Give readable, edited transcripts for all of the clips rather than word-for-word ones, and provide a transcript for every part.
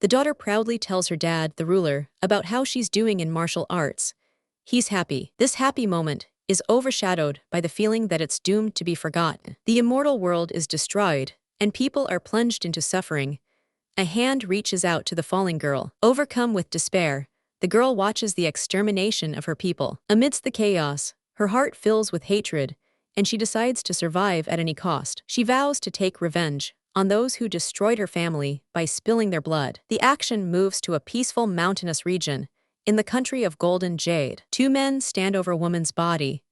The daughter proudly tells her dad, the ruler, about how she's doing in martial arts. He's happy. This happy moment is overshadowed by the feeling that it's doomed to be forgotten. The immortal world is destroyed, and people are plunged into suffering. A hand reaches out to the falling girl. Overcome with despair, the girl watches the extermination of her people. Amidst the chaos, her heart fills with hatred, and she decides to survive at any cost. She vows to take revenge on those who destroyed her family by spilling their blood. The action moves to a peaceful mountainous region in the country of golden jade. Two men stand over a woman's body.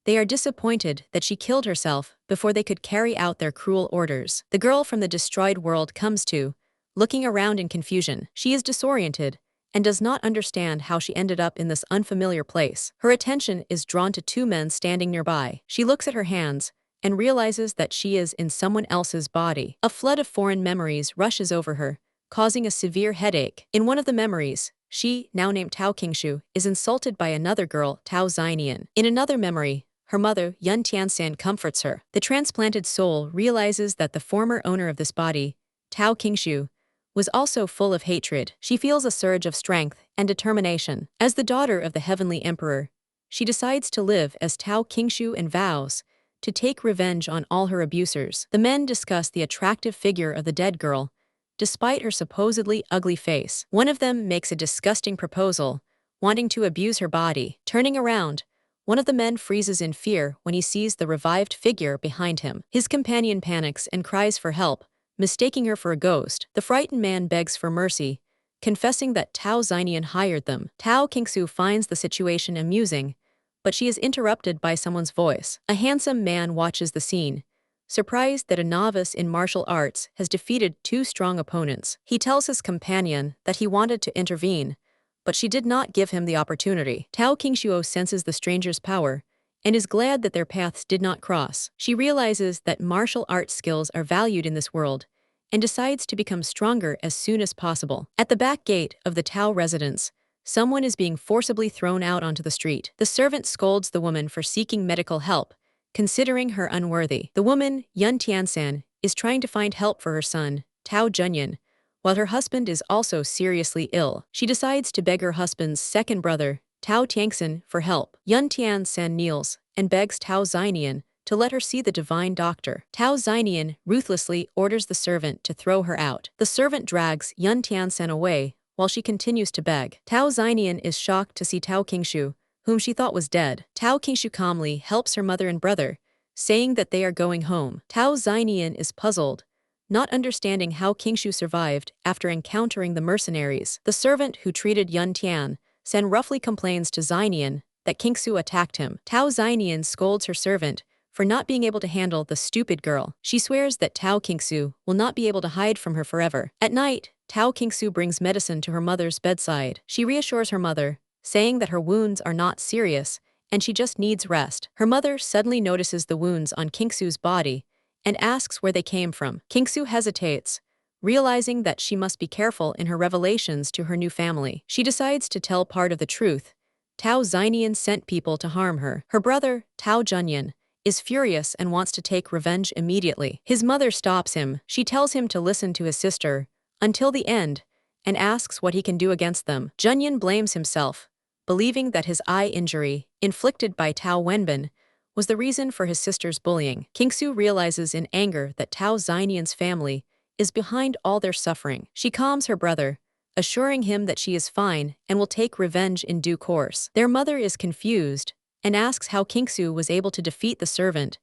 They are disappointed that she killed herself before they could carry out their cruel orders. The girl from the destroyed world comes to, looking around in confusion. She is disoriented and does not understand how she ended up in this unfamiliar place. Her attention is drawn to two men standing nearby. She looks at her hands and realizes that she is in someone else's body. A flood of foreign memories rushes over her, causing a severe headache. In one of the memories, she, now named Tao Qingshu, is insulted by another girl, Tao Xianian. In another memory, her mother, Yun Tianxian, comforts her. The transplanted soul realizes that the former owner of this body, Tao Qingshu, was also full of hatred. She feels a surge of strength and determination. As the daughter of the heavenly emperor, she decides to live as Tao Qingshu and vows to take revenge on all her abusers. The men discuss the attractive figure of the dead girl, despite her supposedly ugly face. One of them makes a disgusting proposal, wanting to abuse her body. Turning around, one of the men freezes in fear when he sees the revived figure behind him. His companion panics and cries for help, mistaking her for a ghost. The frightened man begs for mercy, confessing that Tao Xianian hired them. Tao Qingshu finds the situation amusing, but she is interrupted by someone's voice. A handsome man watches the scene, surprised that a novice in martial arts has defeated two strong opponents. He tells his companion that he wanted to intervene, but she did not give him the opportunity. Tao Qingshuo senses the stranger's power and is glad that their paths did not cross. She realizes that martial arts skills are valued in this world and decides to become stronger as soon as possible. At the back gate of the Tao residence, someone is being forcibly thrown out onto the street. The servant scolds the woman for seeking medical help, considering her unworthy. The woman, Yun Tianxian, is trying to find help for her son, Tao Junyan, while her husband is also seriously ill. She decides to beg her husband's second brother, Tao Tianxian, for help. Yun Tianxian kneels and begs Tao Xianian to let her see the divine doctor. Tao Xianian ruthlessly orders the servant to throw her out. The servant drags Yun Tianxian away while she continues to beg. Tao Xianian is shocked to see Tao Qingshu, whom she thought was dead. Tao Qingshu calmly helps her mother and brother, saying that they are going home. Tao Xianian is puzzled, not understanding how Qingshu survived after encountering the mercenaries. The servant who treated Yun Tian Sen roughly complains to Xianian that Qingshu attacked him. Tao Xianian scolds her servant for not being able to handle the stupid girl. She swears that Tao Qingshu will not be able to hide from her forever. At night, Tao Qingshu brings medicine to her mother's bedside. She reassures her mother, saying that her wounds are not serious and she just needs rest. Her mother suddenly notices the wounds on Qingshu's body and asks where they came from. Qingshu hesitates, realizing that she must be careful in her revelations to her new family. She decides to tell part of the truth. Tao Xianian sent people to harm her. Her brother, Tao Junyan, is furious and wants to take revenge immediately. His mother stops him. She tells him to listen to his sister until the end and asks what he can do against them. Junyan blames himself, believing that his eye injury, inflicted by Tao Wenbin, was the reason for his sister's bullying. Qingshu realizes in anger that Tao Xianian's family is behind all their suffering. She calms her brother, assuring him that she is fine and will take revenge in due course. Their mother is confused and asks how Qingshu was able to defeat the servant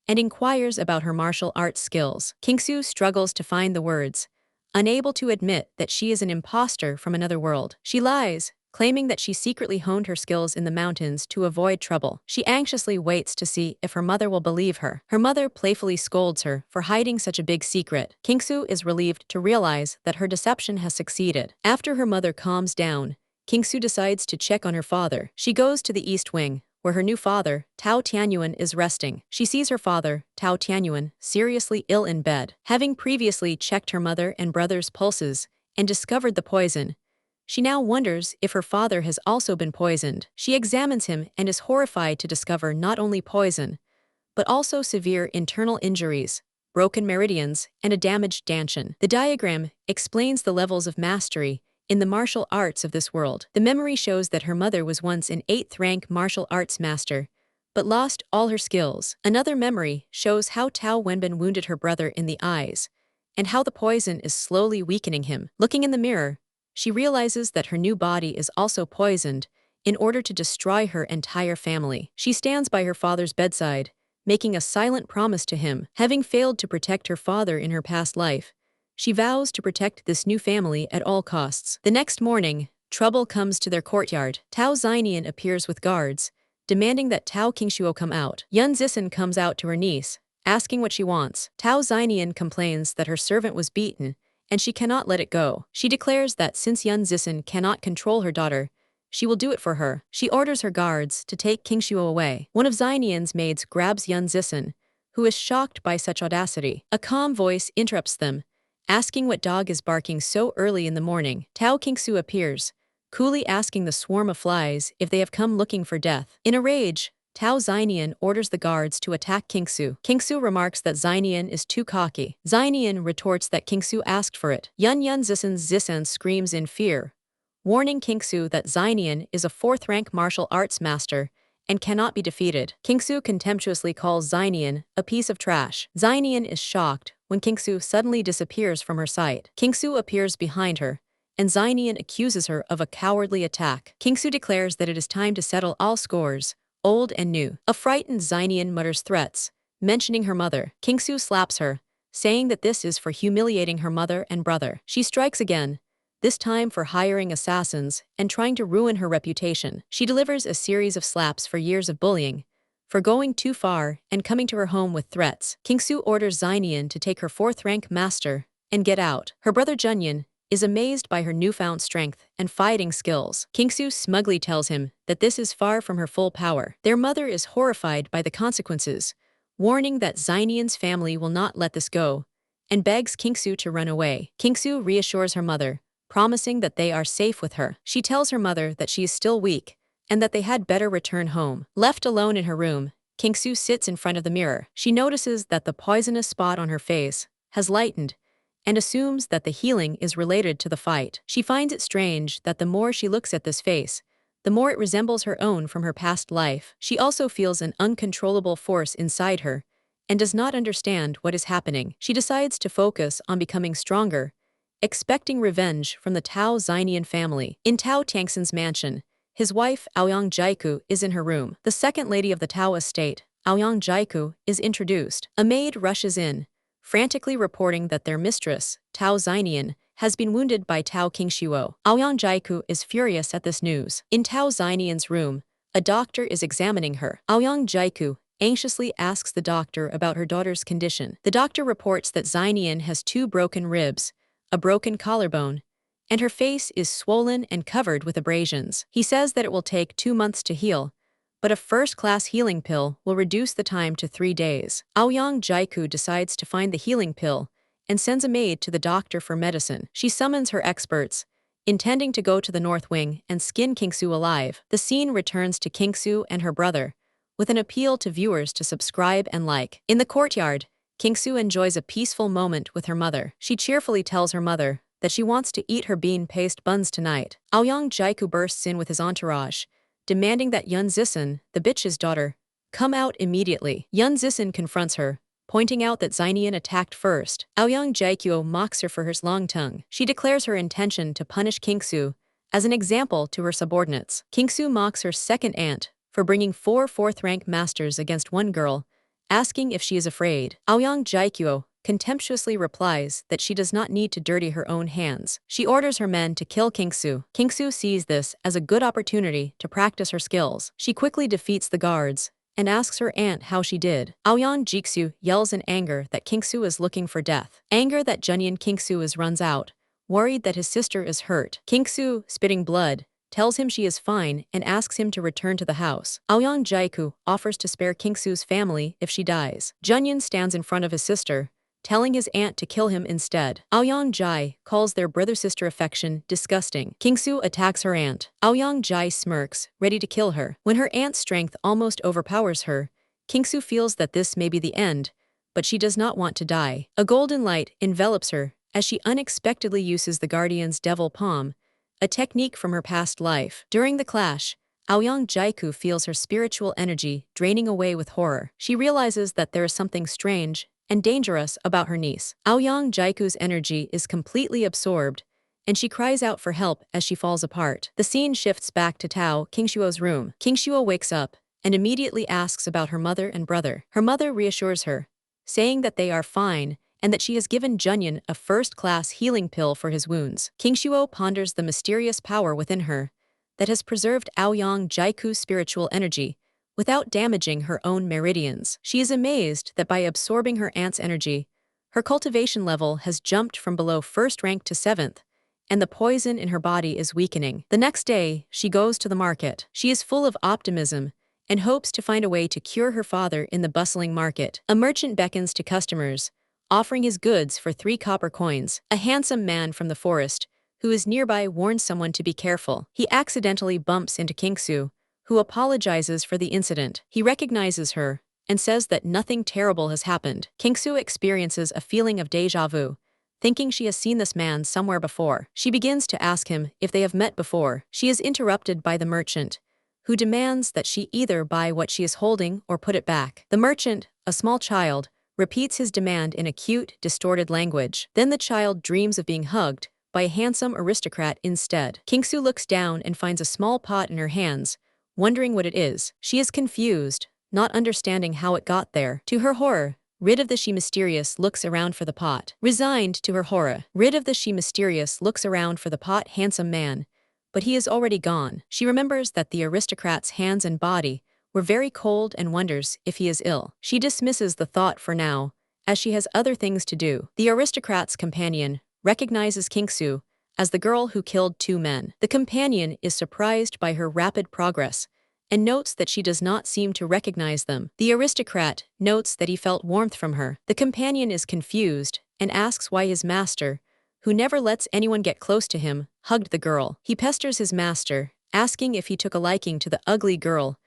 and inquires about her martial arts skills. Qingshu struggles to find the words, unable to admit that she is an imposter from another world. She lies, claiming that she secretly honed her skills in the mountains to avoid trouble. She anxiously waits to see if her mother will believe her. Her mother playfully scolds her for hiding such a big secret. Qingshu is relieved to realize that her deception has succeeded. After her mother calms down, Qingshu decides to check on her father. She goes to the east wing, where her new father, Tao Tianyuan, is resting. She sees her father, Tao Tianyuan, seriously ill in bed. Having previously checked her mother and brother's pulses and discovered the poison, she now wonders if her father has also been poisoned. She examines him and is horrified to discover not only poison, but also severe internal injuries, broken meridians, and a damaged dantian. The diagram explains the levels of mastery in the martial arts of this world. The memory shows that her mother was once an 8th rank martial arts master, but lost all her skills. Another memory shows how Tao Wenbin wounded her brother in the eyes, and how the poison is slowly weakening him. Looking in the mirror, she realizes that her new body is also poisoned in order to destroy her entire family. She stands by her father's bedside, making a silent promise to him. Having failed to protect her father in her past life, she vows to protect this new family at all costs. The next morning, trouble comes to their courtyard. Tao Xianian appears with guards, demanding that Tao Qingshuo come out. Yun Zixin comes out to her niece, asking what she wants. Tao Xianian complains that her servant was beaten, and she cannot let it go. She declares that since Yun Zixin cannot control her daughter, she will do it for her. She orders her guards to take Qingshuo away. One of Xianian's maids grabs Yun Zixin, who is shocked by such audacity. A calm voice interrupts them, asking what dog is barking so early in the morning. Tao Qingsu appears, coolly asking the swarm of flies if they have come looking for death. In a rage, Tao Xianian orders the guards to attack Qingsu. Qingsu remarks that Xianian is too cocky. Xianian retorts that Qingsu asked for it. Yun Zixin's Zixin screams in fear, warning Qingsu that Xianian is a 4th rank martial arts master and cannot be defeated. Qingsu contemptuously calls Xianian a piece of trash. Xianian is shocked when Qingsu suddenly disappears from her sight. Qingsu appears behind her, and Xianian accuses her of a cowardly attack. Qingsu declares that it is time to settle all scores, old and new. A frightened Xianian mutters threats, mentioning her mother. Qingsu slaps her, saying that this is for humiliating her mother and brother. She strikes again, this time for hiring assassins and trying to ruin her reputation. She delivers a series of slaps for years of bullying, for going too far and coming to her home with threats. Qingsu orders Xianian to take her 4th rank master and get out. Her brother Junyan is amazed by her newfound strength and fighting skills. Qingsu smugly tells him that this is far from her full power. Their mother is horrified by the consequences, warning that Xianian's family will not let this go, and begs Qingsu to run away. Qingsu reassures her mother, promising that they are safe with her. She tells her mother that she is still weak, and that they had better return home. Left alone in her room, Qingsu sits in front of the mirror. She notices that the poisonous spot on her face has lightened, and assumes that the healing is related to the fight. She finds it strange that the more she looks at this face, the more it resembles her own from her past life. She also feels an uncontrollable force inside her, and does not understand what is happening. She decides to focus on becoming stronger, expecting revenge from the Tao Xianian family. In Tao Tangxin's mansion, his wife, Aoyang Jaiku, is in her room. The second lady of the Tao estate, Aoyang Jaiku, is introduced. A maid rushes in, frantically reporting that their mistress, Tao Xianian, has been wounded by Tao Qingshuo. Aoyang Jaiku is furious at this news. In Tao Xianian's room, a doctor is examining her. Aoyang Jaiku anxiously asks the doctor about her daughter's condition. The doctor reports that Xianian has 2 broken ribs, a broken collarbone, and her face is swollen and covered with abrasions. He says that it will take 2 months to heal, but a first-class healing pill will reduce the time to 3 days. Aoyang Jaiku decides to find the healing pill and sends a maid to the doctor for medicine. She summons her experts, intending to go to the North Wing and skin Qingsu alive. The scene returns to Qingsu and her brother, with an appeal to viewers to subscribe and like. In the courtyard, Qingsu enjoys a peaceful moment with her mother. She cheerfully tells her mother that she wants to eat her bean paste buns tonight. Aoyang Jaiku bursts in with his entourage, demanding that Yun Zixin, the bitch's daughter, come out immediately. Yun Zixin confronts her, pointing out that Xianian attacked first. Aoyang Jaiku mocks her for her long tongue. She declares her intention to punish Qingsu as an example to her subordinates. Qingsu mocks her second aunt for bringing 4 4th rank masters against one girl, asking if she is afraid. Aoyang Jaiku contemptuously replies that she does not need to dirty her own hands. She orders her men to kill Qingsu. Qingsu sees this as a good opportunity to practice her skills. She quickly defeats the guards and asks her aunt how she did. Aoyang Jixu yells in anger that Qingsu is looking for death. Anger that Junyan Qingsu is runs out, worried that his sister is hurt. Qingsu, spitting blood, tells him she is fine and asks him to return to the house. Aoyang Jaiku offers to spare Qingsu's family if she dies. Junyan stands in front of his sister, telling his aunt to kill him instead. Aoyang Jai calls their brother-sister affection disgusting. Qingsu attacks her aunt. Aoyang Jai smirks, ready to kill her. When her aunt's strength almost overpowers her, Qingsu feels that this may be the end, but she does not want to die. A golden light envelops her as she unexpectedly uses the Guardian's Devil Palm, a technique from her past life. During the clash, Aoyang Jaiku feels her spiritual energy draining away with horror. She realizes that there is something strange and dangerous about her niece. Aoyang Jaiku's energy is completely absorbed, and she cries out for help as she falls apart. The scene shifts back to Tao Qingshuo's room. Qingshuo wakes up and immediately asks about her mother and brother. Her mother reassures her, saying that they are fine and that she has given Junyan a first-class healing pill for his wounds. Qingshuo ponders the mysterious power within her that has preserved Aoyang Jaiku's spiritual energy without damaging her own meridians. She is amazed that by absorbing her aunt's energy, her cultivation level has jumped from below first rank to 7th, and the poison in her body is weakening. The next day, she goes to the market. She is full of optimism and hopes to find a way to cure her father in the bustling market. A merchant beckons to customers, offering his goods for 3 copper coins. A handsome man from the forest, who is nearby, warns someone to be careful. He accidentally bumps into Kingsu, who apologizes for the incident. He recognizes her and says that nothing terrible has happened. Kingsu experiences a feeling of déjà vu, thinking she has seen this man somewhere before. She begins to ask him if they have met before. She is interrupted by the merchant, who demands that she either buy what she is holding or put it back. The merchant, a small child, repeats his demand in a cute, distorted language. Then the child dreams of being hugged by a handsome aristocrat instead. Kingsu looks down and finds a small pot in her hands, wondering what it is. She is confused, not understanding how it got there. To her horror, rid of the she mysterious looks around for the pot. Resigned to her horror, rid of the she mysterious looks around for the pot handsome man, but he is already gone. She remembers that the aristocrat's hands and body were very cold and wonders if he is ill. She dismisses the thought for now, as she has other things to do. The aristocrat's companion recognizes Kingsu as the girl who killed 2 men. The companion is surprised by her rapid progress and notes that she does not seem to recognize them. The aristocrat notes that he felt warmth from her. The companion is confused and asks why his master, who never lets anyone get close to him, hugged the girl. He pesters his master, asking if he took a liking to the ugly girl,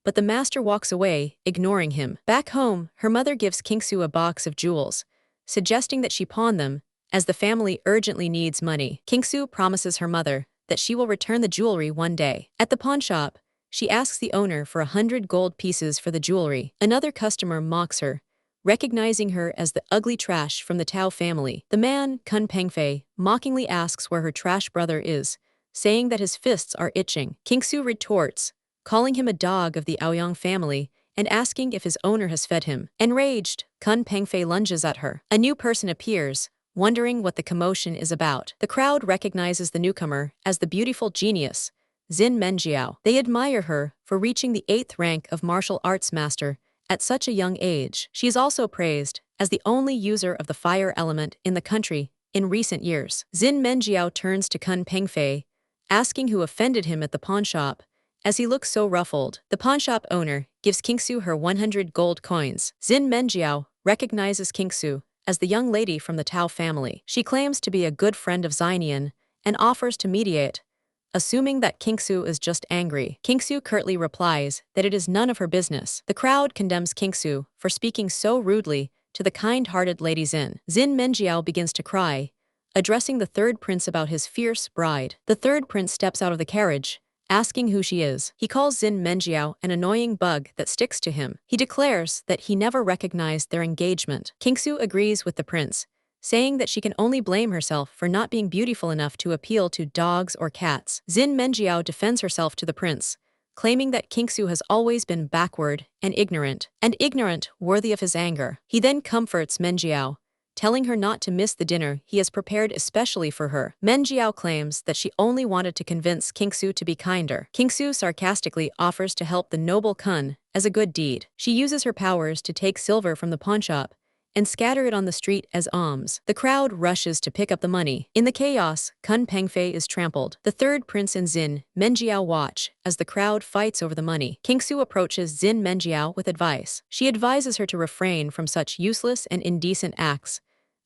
but the master walks away, ignoring him. Back home, her mother gives Kingsu a box of jewels, suggesting that she pawn them, as the family urgently needs money. Kingsu promises her mother that she will return the jewelry one day. At the pawn shop, she asks the owner for 100 gold pieces for the jewelry. Another customer mocks her, recognizing her as the ugly trash from the Tao family. The man, Kun Pengfei, mockingly asks where her trash brother is, saying that his fists are itching. Kingsu retorts, calling him a dog of the Aoyang family and asking if his owner has fed him. Enraged, Kun Pengfei lunges at her. A new person appears, wondering what the commotion is about. The crowd recognizes the newcomer as the beautiful genius, Xin Menjiao. They admire her for reaching the 8th rank of martial arts master at such a young age. She is also praised as the only user of the fire element in the country in recent years. Xin Menjiao turns to Kun Pengfei, asking who offended him at the pawn shop, as he looks so ruffled. The pawnshop owner gives Kingsu her 100 gold coins. Xin Menjiao recognizes Kingsu as the young lady from the Tao family. She claims to be a good friend of Xianian and offers to mediate, assuming that Kingsu is just angry. Kingsu curtly replies that it is none of her business. The crowd condemns Kingsu for speaking so rudely to the kind-hearted Lady Xin. Xin Menjiao begins to cry, addressing the 3rd prince about his fierce bride. The 3rd prince steps out of the carriage, asking who she is. He calls Xin Menjiao an annoying bug that sticks to him. He declares that he never recognized their engagement. Kingsu agrees with the prince, saying that she can only blame herself for not being beautiful enough to appeal to dogs or cats. Xin Menjiao defends herself to the prince, claiming that Kingsu has always been backward and ignorant worthy of his anger. He then comforts Menjiao, telling her not to miss the dinner he has prepared especially for her. Menjiao claims that she only wanted to convince Kingsu to be kinder. Kingsu sarcastically offers to help the noble Kun as a good deed. She uses her powers to take silver from the pawnshop and scatter it on the street as alms. The crowd rushes to pick up the money. In the chaos, Kun Pengfei is trampled. The 3rd prince and Xin Menjiao watch as the crowd fights over the money. Kingsu approaches Xin Menjiao with advice. She advises her to refrain from such useless and indecent acts,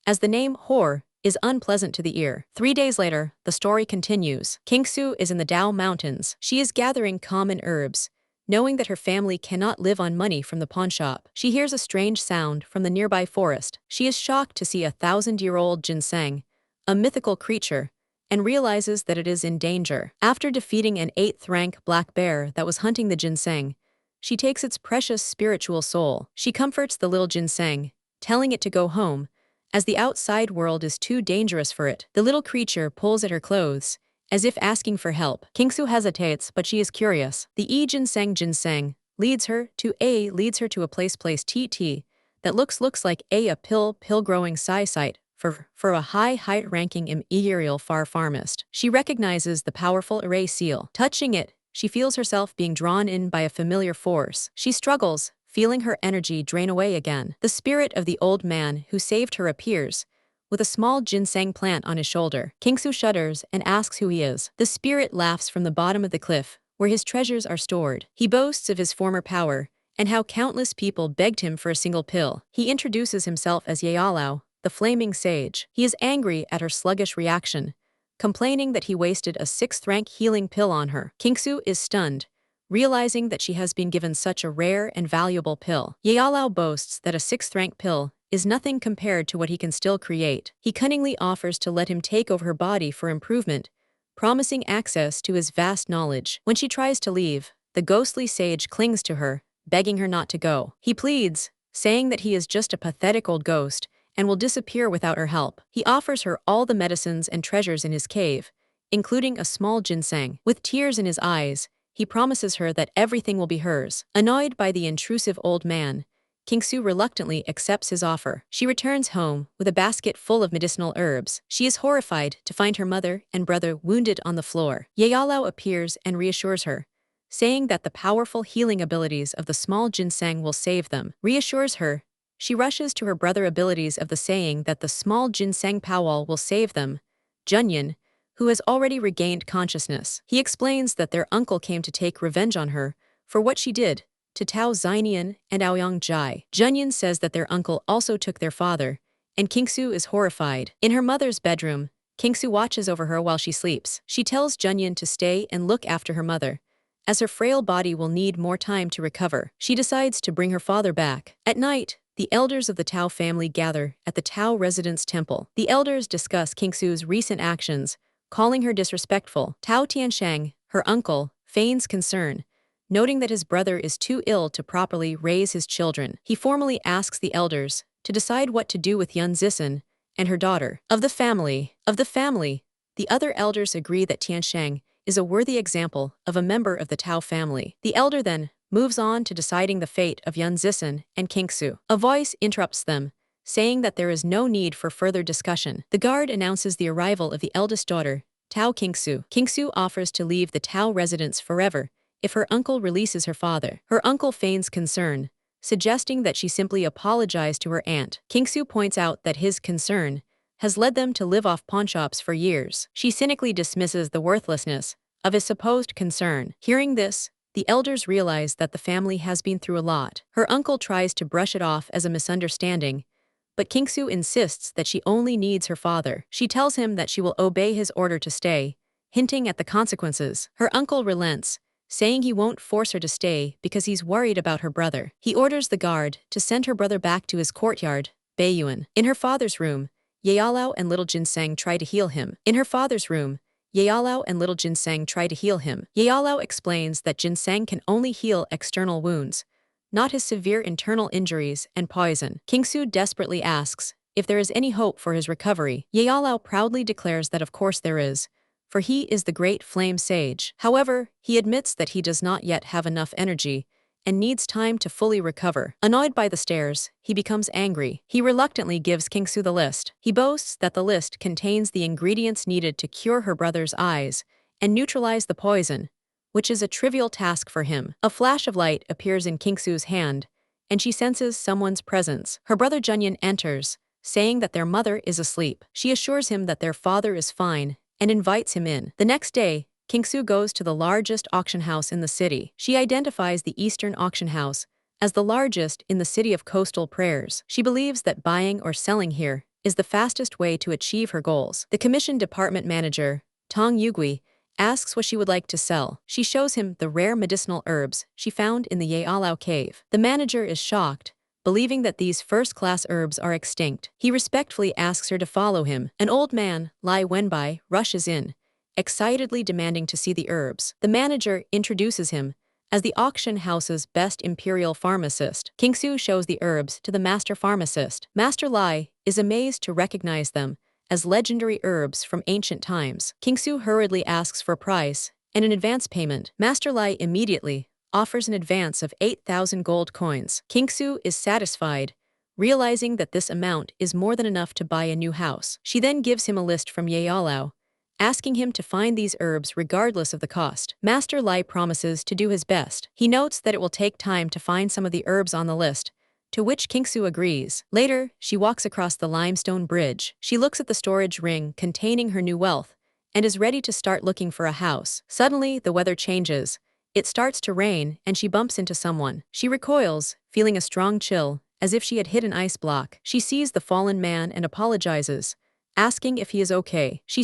as the name whore is unpleasant to the ear. 3 days later, the story continues. Kingsu is in the Dao Mountains. She is gathering common herbs, knowing that her family cannot live on money from the pawnshop. She hears a strange sound from the nearby forest. She is shocked to see a 1,000-year-old ginseng, a mythical creature, and realizes that it is in danger. After defeating an 8th-rank black bear that was hunting the ginseng, she takes its precious spiritual soul. She comforts the little ginseng, telling it to go home, as the outside world is too dangerous for it. The little creature pulls at her clothes, as if asking for help. Kingsu hesitates, but she is curious. The ginseng leads her to a place TT that looks like a pill growing site for a high-ranking imperial pharmacist. She recognizes the powerful array seal. Touching it, she feels herself being drawn in by a familiar force. She struggles, feeling her energy drain away again. The spirit of the old man who saved her appears, with a small ginseng plant on his shoulder. Kingsu shudders and asks who he is. The spirit laughs from the bottom of the cliff, where his treasures are stored. He boasts of his former power, and how countless people begged him for a single pill. He introduces himself as Yealao, the flaming sage. He is angry at her sluggish reaction, complaining that he wasted a 6th-rank healing pill on her. Kingsu is stunned, realizing that she has been given such a rare and valuable pill. Yealao boasts that a 6th-rank pill is nothing compared to what he can still create. He cunningly offers to let him take over her body for improvement, promising access to his vast knowledge. When she tries to leave, the ghostly sage clings to her, begging her not to go. He pleads, saying that he is just a pathetic old ghost and will disappear without her help. He offers her all the medicines and treasures in his cave, including a small ginseng. With tears in his eyes, he promises her that everything will be hers. Annoyed by the intrusive old man, Kingsu reluctantly accepts his offer. She returns home with a basket full of medicinal herbs. She is horrified to find her mother and brother wounded on the floor. Yealao appears and reassures her, saying that the powerful healing abilities of the small ginseng will save them. Reassures her, she rushes to her brother abilities of the saying that the small ginseng powwow will save them. Junyan, who has already regained consciousness. He explains that their uncle came to take revenge on her for what she did to Tao Xianian and Aoyang Jai. Junyan says that their uncle also took their father, and Kingsu is horrified. In her mother's bedroom, Kingsu watches over her while she sleeps. She tells Junyan to stay and look after her mother, as her frail body will need more time to recover. She decides to bring her father back. At night, the elders of the Tao family gather at the Tao residence temple. The elders discuss Kingsu's recent actions, calling her disrespectful. Tao Tianshang, her uncle, feigns concern, noting that his brother is too ill to properly raise his children. He formally asks the elders to decide what to do with Yun Zisen and her daughter. Of the family, the other elders agree that Tianshang is a worthy example of a member of the Tao family. The elder then moves on to deciding the fate of Yun Zisen and Kingsu. A voice interrupts them, saying that there is no need for further discussion. The guard announces the arrival of the eldest daughter, Tao Kingsu. Kingsu offers to leave the Tao residence forever if her uncle releases her father. Her uncle feigns concern, suggesting that she simply apologize to her aunt. Kingsu points out that his concern has led them to live off pawnshops for years. She cynically dismisses the worthlessness of his supposed concern. Hearing this, the elders realize that the family has been through a lot. Her uncle tries to brush it off as a misunderstanding, but Kingsu insists that she only needs her father. She tells him that she will obey his order to stay, hinting at the consequences. Her uncle relents, saying he won't force her to stay because he's worried about her brother. He orders the guard to send her brother back to his courtyard, Beiyuan. In her father's room, Yealao and little Ginseng try to heal him. Yealao explains that Ginseng can only heal external wounds, not his severe internal injuries and poison. Kingsu desperately asks if there is any hope for his recovery. Yealao proudly declares that of course there is, for he is the great flame sage. However, he admits that he does not yet have enough energy and needs time to fully recover. Annoyed by the stares, he becomes angry. He reluctantly gives Kingsu the list. He boasts that the list contains the ingredients needed to cure her brother's eyes and neutralize the poison, which is a trivial task for him. A flash of light appears in Kingsu's hand, and she senses someone's presence. Her brother Junyan enters, saying that their mother is asleep. She assures him that their father is fine and invites him in. The next day, Kingsu goes to the largest auction house in the city. She identifies the Eastern Auction House as the largest in the city of coastal prayers. She believes that buying or selling here is the fastest way to achieve her goals. The commission department manager, Tong Yugui, asks what she would like to sell. She shows him the rare medicinal herbs she found in the Yealao cave. The manager is shocked, believing that these first-class herbs are extinct. He respectfully asks her to follow him. An old man, Lai Wenbai, rushes in, excitedly demanding to see the herbs. The manager introduces him as the auction house's best imperial pharmacist. Kingsu shows the herbs to the master pharmacist. Master Lai is amazed to recognize them as legendary herbs from ancient times. Kingsu hurriedly asks for a price and an advance payment. Master Lai immediately offers an advance of 8,000 gold coins. Kingsu is satisfied, realizing that this amount is more than enough to buy a new house. She then gives him a list from Yealao, asking him to find these herbs regardless of the cost. Master Lai promises to do his best. He notes that it will take time to find some of the herbs on the list, to which Kingsu agrees. Later, she walks across the limestone bridge. She looks at the storage ring containing her new wealth and is ready to start looking for a house. Suddenly, the weather changes. It starts to rain and she bumps into someone. She recoils, feeling a strong chill, as if she had hit an ice block. She sees the fallen man and apologizes, asking if he is okay. She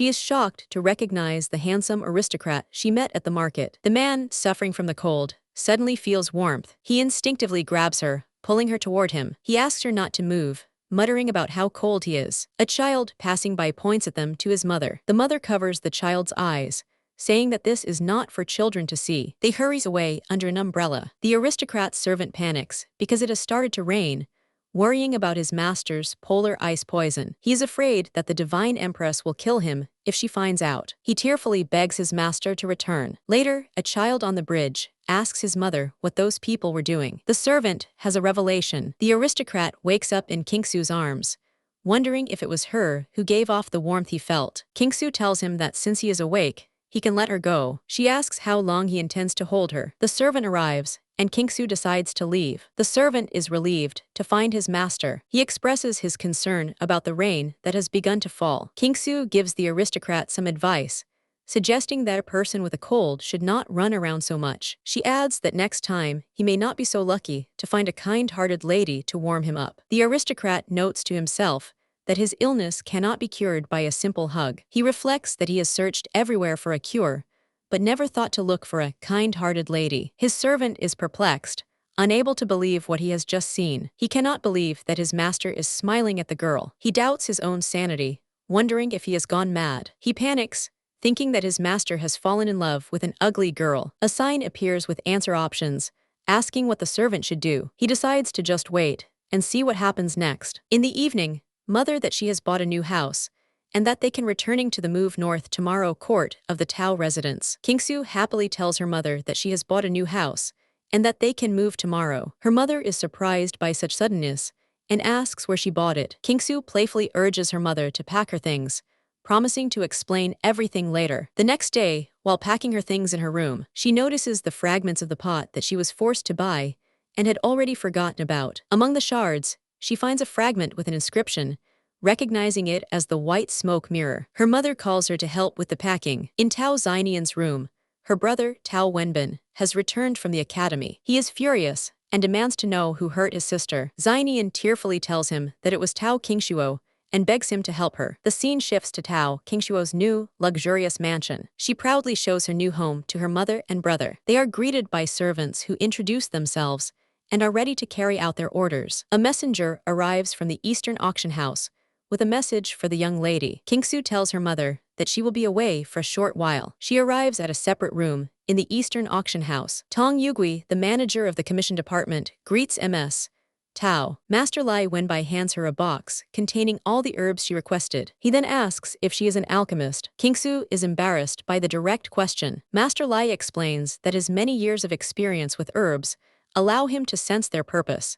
is shocked to recognize the handsome aristocrat she met at the market. The man, suffering from the cold, suddenly feels warmth. He instinctively grabs her, pulling her toward him. He asks her not to move, muttering about how cold he is. A child passing by points at them to his mother. The mother covers the child's eyes, saying that this is not for children to see. They hurries away under an umbrella. The aristocrat's servant panics because it has started to rain, worrying about his master's polar ice poison. He is afraid that the divine empress will kill him if she finds out. He tearfully begs his master to return. Later, a child on the bridge asks his mother what those people were doing. The servant has a revelation. The aristocrat wakes up in Kingsu's arms, wondering if it was her who gave off the warmth he felt. Kingsu tells him that since he is awake, he can let her go. She asks how long he intends to hold her. The servant arrives, and Kingsu decides to leave. The servant is relieved to find his master. He expresses his concern about the rain that has begun to fall. Kingsu gives the aristocrat some advice, suggesting that a person with a cold should not run around so much. She adds that next time, he may not be so lucky to find a kind-hearted lady to warm him up. The aristocrat notes to himself that his illness cannot be cured by a simple hug. He reflects that he has searched everywhere for a cure, but never thought to look for a kind-hearted lady. His servant is perplexed, unable to believe what he has just seen. He cannot believe that his master is smiling at the girl. He doubts his own sanity, wondering if he has gone mad. He panics, thinking that his master has fallen in love with an ugly girl. A sign appears with answer options, asking what the servant should do. He decides to just wait and see what happens next. In the evening, mother that she has bought a new house, and that they can returning to the move north tomorrow court of the Tao residence. Kingsu happily tells her mother that she has bought a new house, and that they can move tomorrow. Her mother is surprised by such suddenness, and asks where she bought it. Kingsu playfully urges her mother to pack her things, promising to explain everything later. The next day, while packing her things in her room, she notices the fragments of the pot that she was forced to buy, and had already forgotten about. Among the shards, she finds a fragment with an inscription, recognizing it as the white smoke mirror. Her mother calls her to help with the packing. In Tao Xinian's room, her brother, Tao Wenbin, has returned from the academy. He is furious and demands to know who hurt his sister. Xinian tearfully tells him that it was Tao Qingshuo and begs him to help her. The scene shifts to Tao Qingshuo's new, luxurious mansion. She proudly shows her new home to her mother and brother. They are greeted by servants who introduce themselves and are ready to carry out their orders. A messenger arrives from the Eastern auction house with a message for the young lady. Kingsu tells her mother that she will be away for a short while. She arrives at a separate room in the Eastern auction house. Tong Yugui, the manager of the commission department, greets Ms. Tao. Master Lai Wenbai hands her a box containing all the herbs she requested. He then asks if she is an alchemist. Kingsu is embarrassed by the direct question. Master Lai explains that his many years of experience with herbs allow him to sense their purpose,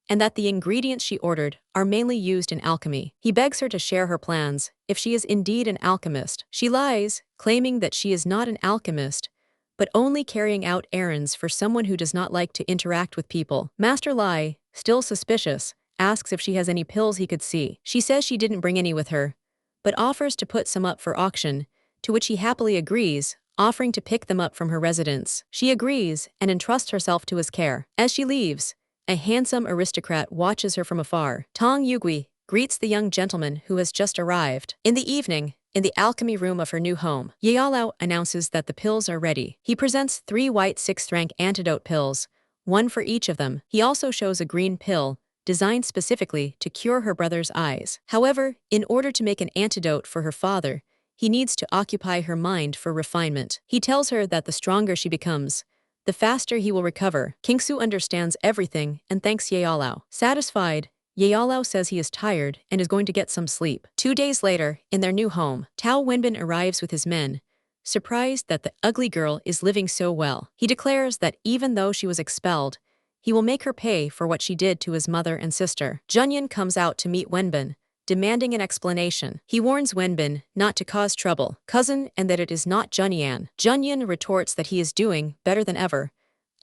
and that the ingredients she ordered are mainly used in alchemy. He begs her to share her plans if she is indeed an alchemist. She lies, claiming that she is not an alchemist, but only carrying out errands for someone who does not like to interact with people. Master Lai, still suspicious, asks if she has any pills he could see. She says she didn't bring any with her, but offers to put some up for auction, to which he happily agrees, offering to pick them up from her residence. She agrees and entrusts herself to his care. As she leaves, a handsome aristocrat watches her from afar. Tong Yugui greets the young gentleman who has just arrived. In the evening, in the alchemy room of her new home, Yealao announces that the pills are ready. He presents 3 white 6th-rank antidote pills, one for each of them. He also shows a green pill, designed specifically to cure her brother's eyes. However, in order to make an antidote for her father, he needs to occupy her mind for refinement. He tells her that the stronger she becomes, the faster he will recover. Kingsu understands everything and thanks Yealao. Satisfied, Yealao says he is tired and is going to get some sleep. 2 days later, in their new home, Tao Wenbin arrives with his men, surprised that the ugly girl is living so well. He declares that even though she was expelled, he will make her pay for what she did to his mother and sister. Junyan comes out to meet Wenbin, demanding an explanation. He warns Wenbin not to cause trouble, cousin, and that it is not Junyan. Junyan retorts that he is doing better than ever,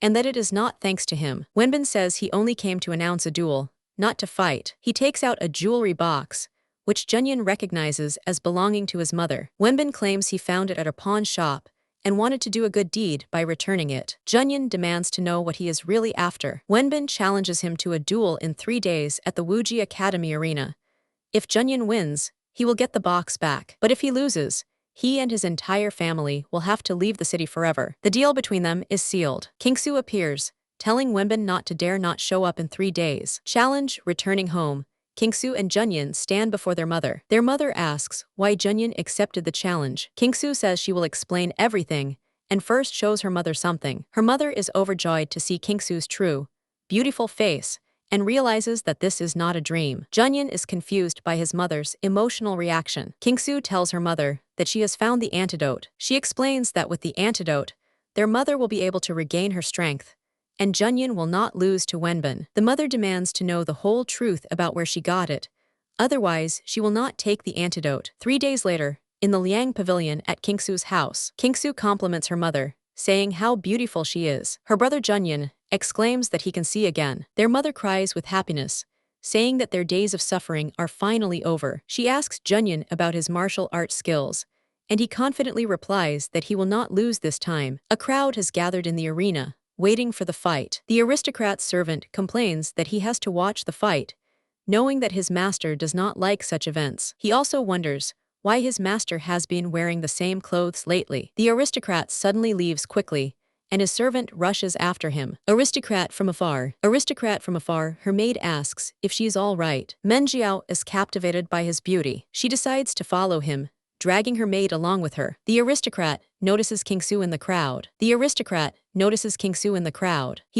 and that it is not thanks to him. Wenbin says he only came to announce a duel, not to fight. He takes out a jewelry box, which Junyan recognizes as belonging to his mother. Wenbin claims he found it at a pawn shop and wanted to do a good deed by returning it. Junyan demands to know what he is really after. Wenbin challenges him to a duel in 3 days at the Wuji Academy arena. If Junyan wins, he will get the box back. But if he loses, he and his entire family will have to leave the city forever. The deal between them is sealed. Kingsu appears, telling Wenbin not to dare not show up in 3 days. Challenge returning home. Kingsu and Junyan stand before their mother. Their mother asks why Junyan accepted the challenge. Kingsu says she will explain everything and first shows her mother something. Her mother is overjoyed to see Kingsu's true, beautiful face and realizes that this is not a dream. Junyan is confused by his mother's emotional reaction. Kingsu tells her mother that she has found the antidote. She explains that with the antidote, their mother will be able to regain her strength, and Junyan will not lose to Wenbin. The mother demands to know the whole truth about where she got it. Otherwise, she will not take the antidote. 3 days later, in the Liang Pavilion at Kingsu's house, Kingsu compliments her mother, saying how beautiful she is. Her brother Junyan exclaims that he can see again. Their mother cries with happiness, saying that their days of suffering are finally over. She asks Junyan about his martial arts skills, and he confidently replies that he will not lose this time. A crowd has gathered in the arena, waiting for the fight. The aristocrat's servant complains that he has to watch the fight, knowing that his master does not like such events. He also wonders why his master has been wearing the same clothes lately. The aristocrat suddenly leaves quickly, and his servant rushes after him. Aristocrat from afar, her maid asks if she is all right. Menjiao is captivated by his beauty. She decides to follow him, dragging her maid along with her. The aristocrat notices Kingsu in the crowd. He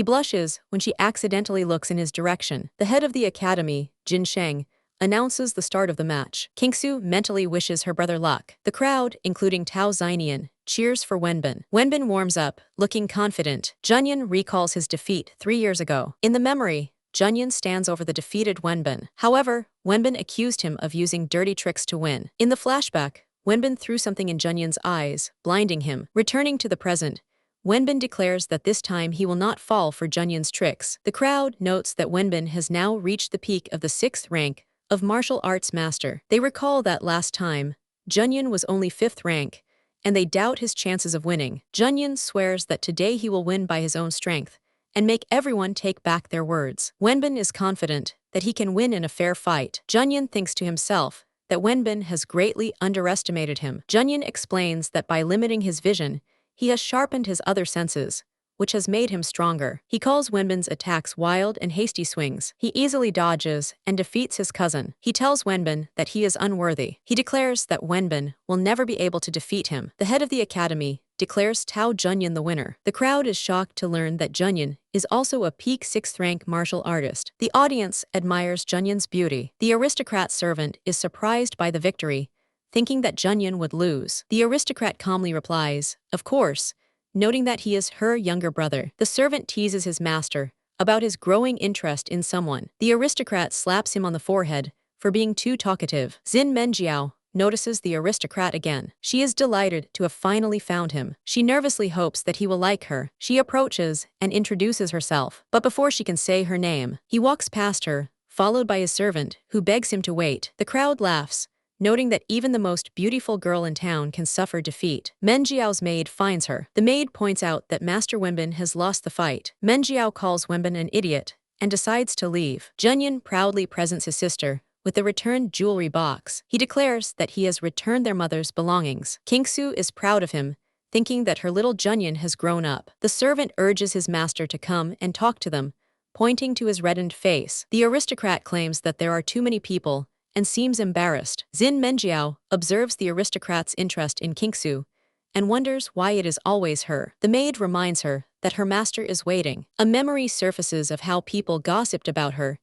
blushes when she accidentally looks in his direction. The head of the academy, Jin Sheng, announces the start of the match. Kingsu mentally wishes her brother luck. The crowd, including Tao Xinian, cheers for Wenbin. Wenbin warms up, looking confident. Junyan recalls his defeat 3 years ago. In the memory, Junyan stands over the defeated Wenbin. However, Wenbin accused him of using dirty tricks to win. In the flashback, Wenbin threw something in Junyan's eyes, blinding him. Returning to the present, Wenbin declares that this time he will not fall for Junyan's tricks. The crowd notes that Wenbin has now reached the peak of the 6th rank of martial arts master. They recall that last time, Junyan was only 5th rank, and they doubt his chances of winning. Junyan swears that today he will win by his own strength, and make everyone take back their words. Wenbin is confident that he can win in a fair fight. Junyan thinks to himself that Wenbin has greatly underestimated him. Junyan explains that by limiting his vision, he has sharpened his other senses, which has made him stronger. He calls Wenbin's attacks wild and hasty swings. He easily dodges and defeats his cousin. He tells Wenbin that he is unworthy. He declares that Wenbin will never be able to defeat him. The head of the academy declares Tao Junyan the winner. The crowd is shocked to learn that Junyan is also a peak 6th rank martial artist. The audience admires Junyan's beauty. The aristocrat's servant is surprised by the victory, thinking that Junyan would lose. The aristocrat calmly replies, "Of course," noting that he is her younger brother. The servant teases his master about his growing interest in someone. The aristocrat slaps him on the forehead for being too talkative. Xin Menjiao notices the aristocrat again. She is delighted to have finally found him. She nervously hopes that he will like her. She approaches and introduces herself, but before she can say her name, he walks past her, followed by his servant, who begs him to wait. The crowd laughs, noting that even the most beautiful girl in town can suffer defeat. Menjiao's maid finds her. The maid points out that Master Wenbin has lost the fight. Menjiao calls Wenbin an idiot and decides to leave. Junyan proudly presents his sister with the returned jewelry box. He declares that he has returned their mother's belongings. Kingsu is proud of him, thinking that her little Junyan has grown up. The servant urges his master to come and talk to them, pointing to his reddened face. The aristocrat claims that there are too many people and seems embarrassed. Zin Menjiao observes the aristocrat's interest in Kingsu and wonders why it is always her. The maid reminds her that her master is waiting. A memory surfaces of how people gossiped about her,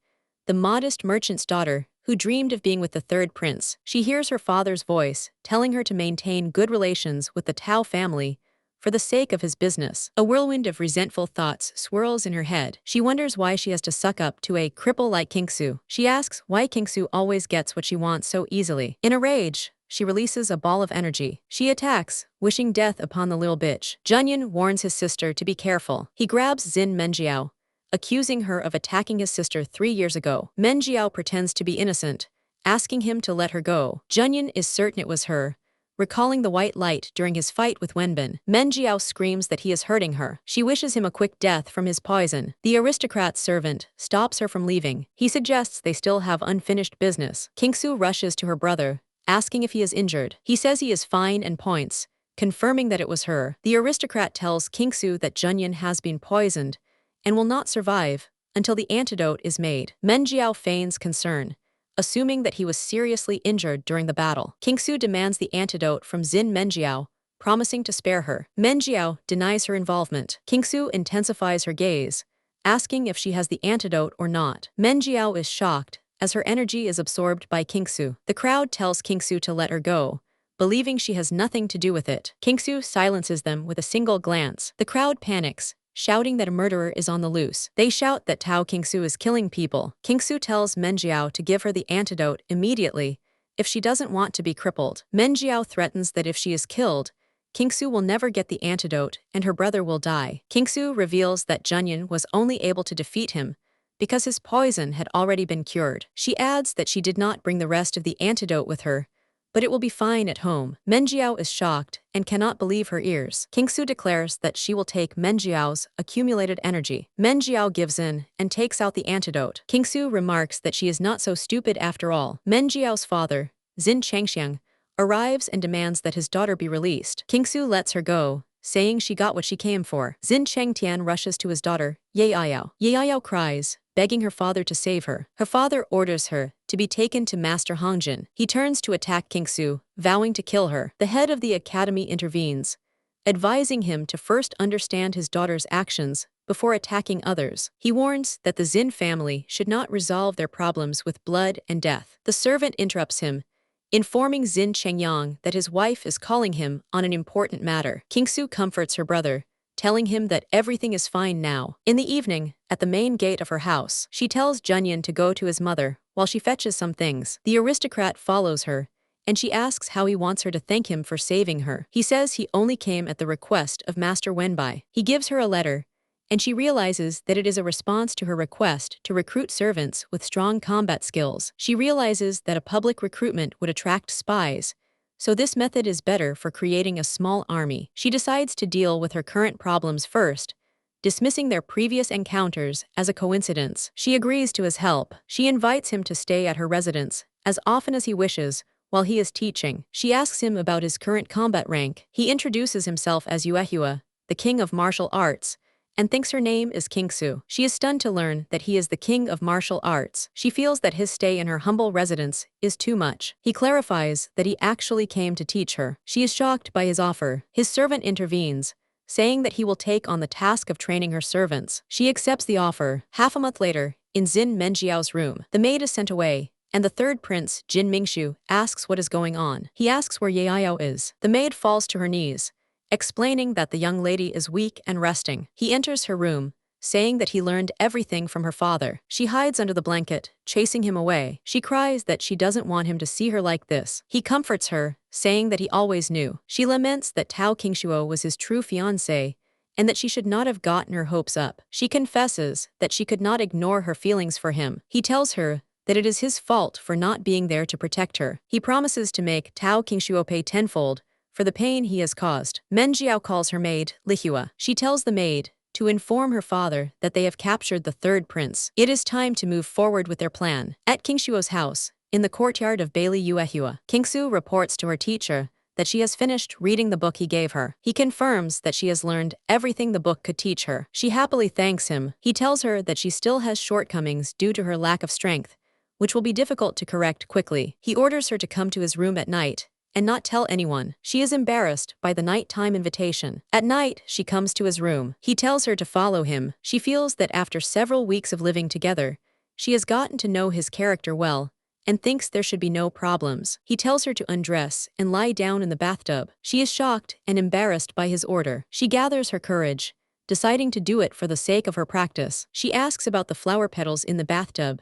the modest merchant's daughter who dreamed of being with the third prince. She hears her father's voice, telling her to maintain good relations with the Tao family for the sake of his business. A whirlwind of resentful thoughts swirls in her head. She wonders why she has to suck up to a cripple like Kingsu. She asks why Kingsu always gets what she wants so easily. In a rage, she releases a ball of energy. She attacks, wishing death upon the little bitch. Junyan warns his sister to be careful. He grabs Zin Menjiao, accusing her of attacking his sister 3 years ago. Menjiao pretends to be innocent, asking him to let her go. Junyan is certain it was her, recalling the white light during his fight with Wenbin. Menjiao screams that he is hurting her. She wishes him a quick death from his poison. The aristocrat's servant stops her from leaving. He suggests they still have unfinished business. Kingsu rushes to her brother, asking if he is injured. He says he is fine and points, confirming that it was her. The aristocrat tells Kingsu that Junyan has been poisoned and will not survive until the antidote is made. Menjiao feigns concern, assuming that he was seriously injured during the battle. Kingsu demands the antidote from Zin Menjiao, promising to spare her. Menjiao denies her involvement. Kingsu intensifies her gaze, asking if she has the antidote or not. Menjiao is shocked, as her energy is absorbed by Kingsu. The crowd tells Kingsu to let her go, believing she has nothing to do with it. Kingsu silences them with a single glance. The crowd panics, shouting that a murderer is on the loose. They shout that Tao Kingsu is killing people. Kingsu tells Menjiao to give her the antidote immediately if she doesn't want to be crippled. Menjiao threatens that if she is killed, Kingsu will never get the antidote and her brother will die. Kingsu reveals that Junyan was only able to defeat him because his poison had already been cured. She adds that she did not bring the rest of the antidote with her, but it will be fine at home. Menjiao is shocked and cannot believe her ears. Kingsu declares that she will take Menjiao's accumulated energy. Menjiao gives in and takes out the antidote. Kingsu remarks that she is not so stupid after all. Menjiao's father, Zin Changxiang, arrives and demands that his daughter be released. Kingsu lets her go, saying she got what she came for. Zin Chengtian rushes to his daughter, Ye Ayao. Ye Ayao cries, begging her father to save her. Her father orders her to be taken to Master Hongjin. He turns to attack Kingsu, vowing to kill her. The head of the academy intervenes, advising him to first understand his daughter's actions before attacking others. He warns that the Zin family should not resolve their problems with blood and death. The servant interrupts him, informing Zin Chengyang that his wife is calling him on an important matter. Kingsu comforts her brother, telling him that everything is fine now. In the evening, at the main gate of her house, she tells Junyan to go to his mother while she fetches some things. The aristocrat follows her, and she asks how he wants her to thank him for saving her. He says he only came at the request of Master Wenbai. He gives her a letter, and she realizes that it is a response to her request to recruit servants with strong combat skills. She realizes that a public recruitment would attract spies, so this method is better for creating a small army. She decides to deal with her current problems first, dismissing their previous encounters as a coincidence. She agrees to his help. She invites him to stay at her residence as often as he wishes while he is teaching. She asks him about his current combat rank. He introduces himself as Yuehua, the king of martial arts, and thinks her name is Kingsu. She is stunned to learn that he is the king of martial arts. She feels that his stay in her humble residence is too much. He clarifies that he actually came to teach her. She is shocked by his offer. His servant intervenes, saying that he will take on the task of training her servants. She accepts the offer. Half a month later, in Zin Menjiao's room, the maid is sent away, and the third prince, Jin Mingshu, asks what is going on. He asks where Ye Ayao is. The maid falls to her knees, explaining that the young lady is weak and resting. He enters her room, saying that he learned everything from her father. She hides under the blanket, chasing him away. She cries that she doesn't want him to see her like this. He comforts her, saying that he always knew. She laments that Tao Qingshuo was his true fiancé, and that she should not have gotten her hopes up. She confesses that she could not ignore her feelings for him. He tells her that it is his fault for not being there to protect her. He promises to make Tao Qingshuo pay tenfold for the pain he has caused. Menjiao calls her maid, Lihua. She tells the maid to inform her father that they have captured the third prince. It is time to move forward with their plan. At Qingshuo's house, In the courtyard of Bailey Yuehua, Kingsu reports to her teacher that she has finished reading the book he gave her. He confirms that she has learned everything the book could teach her. She happily thanks him. He tells her that she still has shortcomings due to her lack of strength, which will be difficult to correct quickly. He orders her to come to his room at night and not tell anyone. She is embarrassed by the nighttime invitation. At night, she comes to his room. He tells her to follow him. She feels that after several weeks of living together, she has gotten to know his character well and thinks there should be no problems. He tells her to undress and lie down in the bathtub. She is shocked and embarrassed by his order. She gathers her courage, deciding to do it for the sake of her practice. She asks about the flower petals in the bathtub,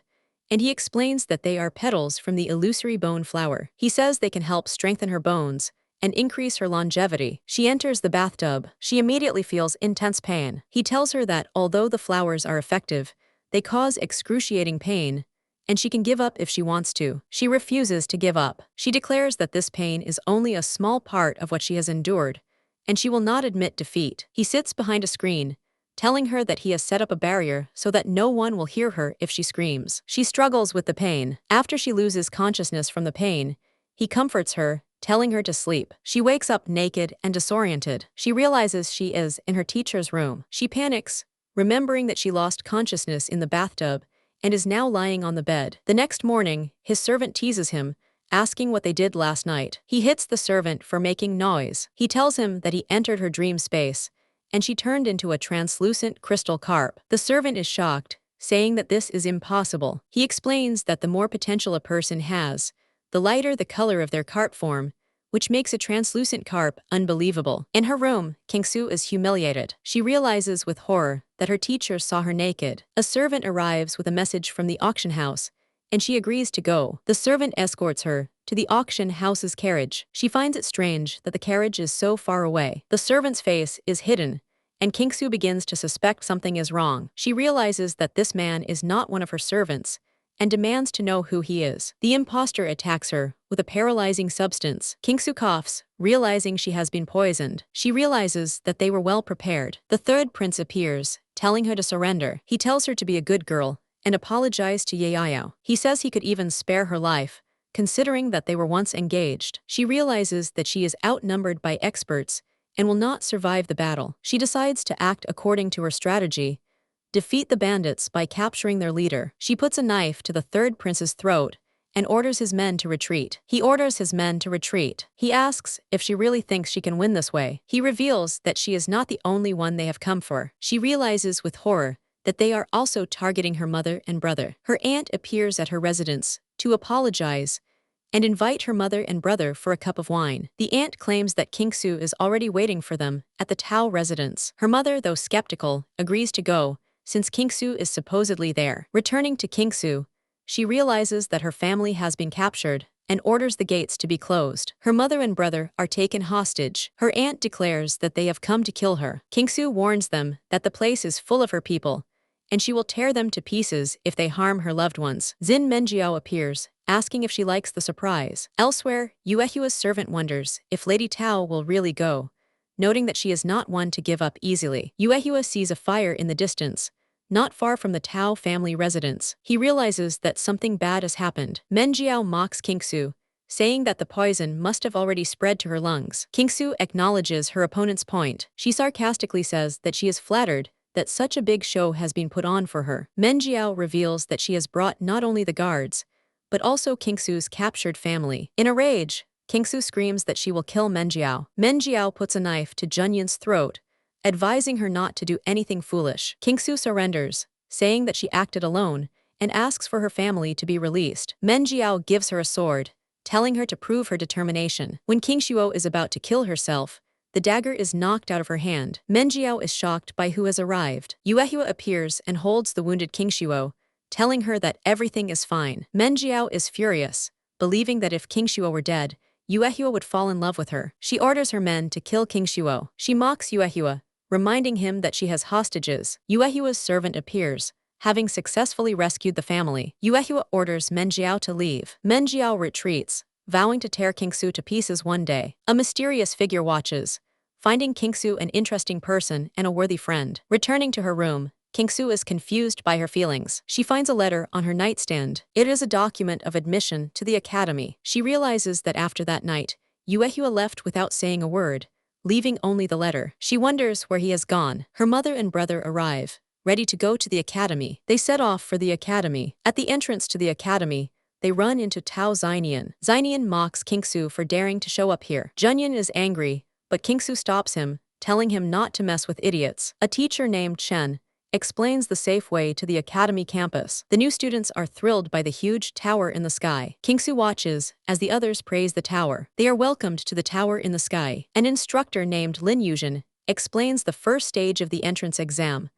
and he explains that they are petals from the illusory bone flower. He says they can help strengthen her bones and increase her longevity. She enters the bathtub. She immediately feels intense pain. He tells her that although the flowers are effective, they cause excruciating pain, and she can give up if she wants to. She refuses to give up. She declares that this pain is only a small part of what she has endured, and she will not admit defeat. He sits behind a screen, telling her that he has set up a barrier so that no one will hear her if she screams. She struggles with the pain. After she loses consciousness from the pain, he comforts her, telling her to sleep. She wakes up naked and disoriented. She realizes she is in her teacher's room. She panics, remembering that she lost consciousness in the bathtub and is now lying on the bed. The next morning, his servant teases him, asking what they did last night. He hits the servant for making noise. He tells him that he entered her dream space, and she turned into a translucent crystal carp. The servant is shocked, saying that this is impossible. He explains that the more potential a person has, the lighter the color of their carp form, which makes a translucent carp unbelievable. In her room, Kingsu is humiliated. She realizes with horror that her teacher saw her naked. A servant arrives with a message from the auction house, and she agrees to go. The servant escorts her to the auction house's carriage. She finds it strange that the carriage is so far away. The servant's face is hidden, and Kingsu begins to suspect something is wrong. She realizes that this man is not one of her servants and demands to know who he is. The imposter attacks her with a paralyzing substance. Kingsu coughs, realizing she has been poisoned. She realizes that they were well prepared. The third prince appears, telling her to surrender. He tells her to be a good girl and apologize to Yeyao. He says he could even spare her life, considering that they were once engaged. She realizes that she is outnumbered by experts and will not survive the battle. She decides to act according to her strategy, defeat the bandits by capturing their leader. She puts a knife to the third prince's throat and orders his men to retreat. He orders his men to retreat. He asks if she really thinks she can win this way. He reveals that she is not the only one they have come for. She realizes with horror that they are also targeting her mother and brother. Her aunt appears at her residence to apologize and invite her mother and brother for a cup of wine. The aunt claims that Kingsu is already waiting for them at the Tao residence. Her mother, though skeptical, agrees to go, since Kingsu is supposedly there. Returning to Kingsu, she realizes that her family has been captured and orders the gates to be closed. Her mother and brother are taken hostage. Her aunt declares that they have come to kill her. Kingsu warns them that the place is full of her people, and she will tear them to pieces if they harm her loved ones. Xin Menjiao appears, asking if she likes the surprise. Elsewhere, Yuehua's servant wonders if Lady Tao will really go, noting that she is not one to give up easily. Yuehua sees a fire in the distance, not far from the Tao family residence. He realizes that something bad has happened. Menjiao mocks Kingsu, saying that the poison must have already spread to her lungs. Kingsu acknowledges her opponent's point. She sarcastically says that she is flattered that such a big show has been put on for her. Menjiao reveals that she has brought not only the guards, but also Kingsu's captured family. In a rage, Kingsu screams that she will kill Menjiao. Menjiao puts a knife to Junyun's throat, advising her not to do anything foolish. Kingsu surrenders, saying that she acted alone, and asks for her family to be released. Menjiao gives her a sword, telling her to prove her determination. When Kingshuo is about to kill herself, the dagger is knocked out of her hand. Menjiao is shocked by who has arrived. Yuehua appears and holds the wounded Kingshuo, telling her that everything is fine. Menjiao is furious, believing that if Kingshuo were dead, Yuehua would fall in love with her. She orders her men to kill Kingshuo. She mocks Yuehua, reminding him that she has hostages. Yuehua's servant appears, having successfully rescued the family. Yuehua orders Menjiao to leave. Menjiao retreats, vowing to tear Kingsu to pieces one day. A mysterious figure watches, finding Kingsu an interesting person and a worthy friend. Returning to her room, Kingsu is confused by her feelings. She finds a letter on her nightstand. It is a document of admission to the academy. She realizes that after that night, Yuehua left without saying a word, leaving only the letter. She wonders where he has gone. Her mother and brother arrive, ready to go to the academy. They set off for the academy. At the entrance to the academy, they run into Tao Xianian. Xianian mocks Kingsu for daring to show up here. Junyan is angry, but Kingsu stops him, telling him not to mess with idiots. A teacher named Chen explains the safe way to the academy campus. The new students are thrilled by the huge tower in the sky. Kingsu watches as the others praise the tower. They are welcomed to the tower in the sky. An instructor named Lin Yuzhen explains the first stage of the entrance exam.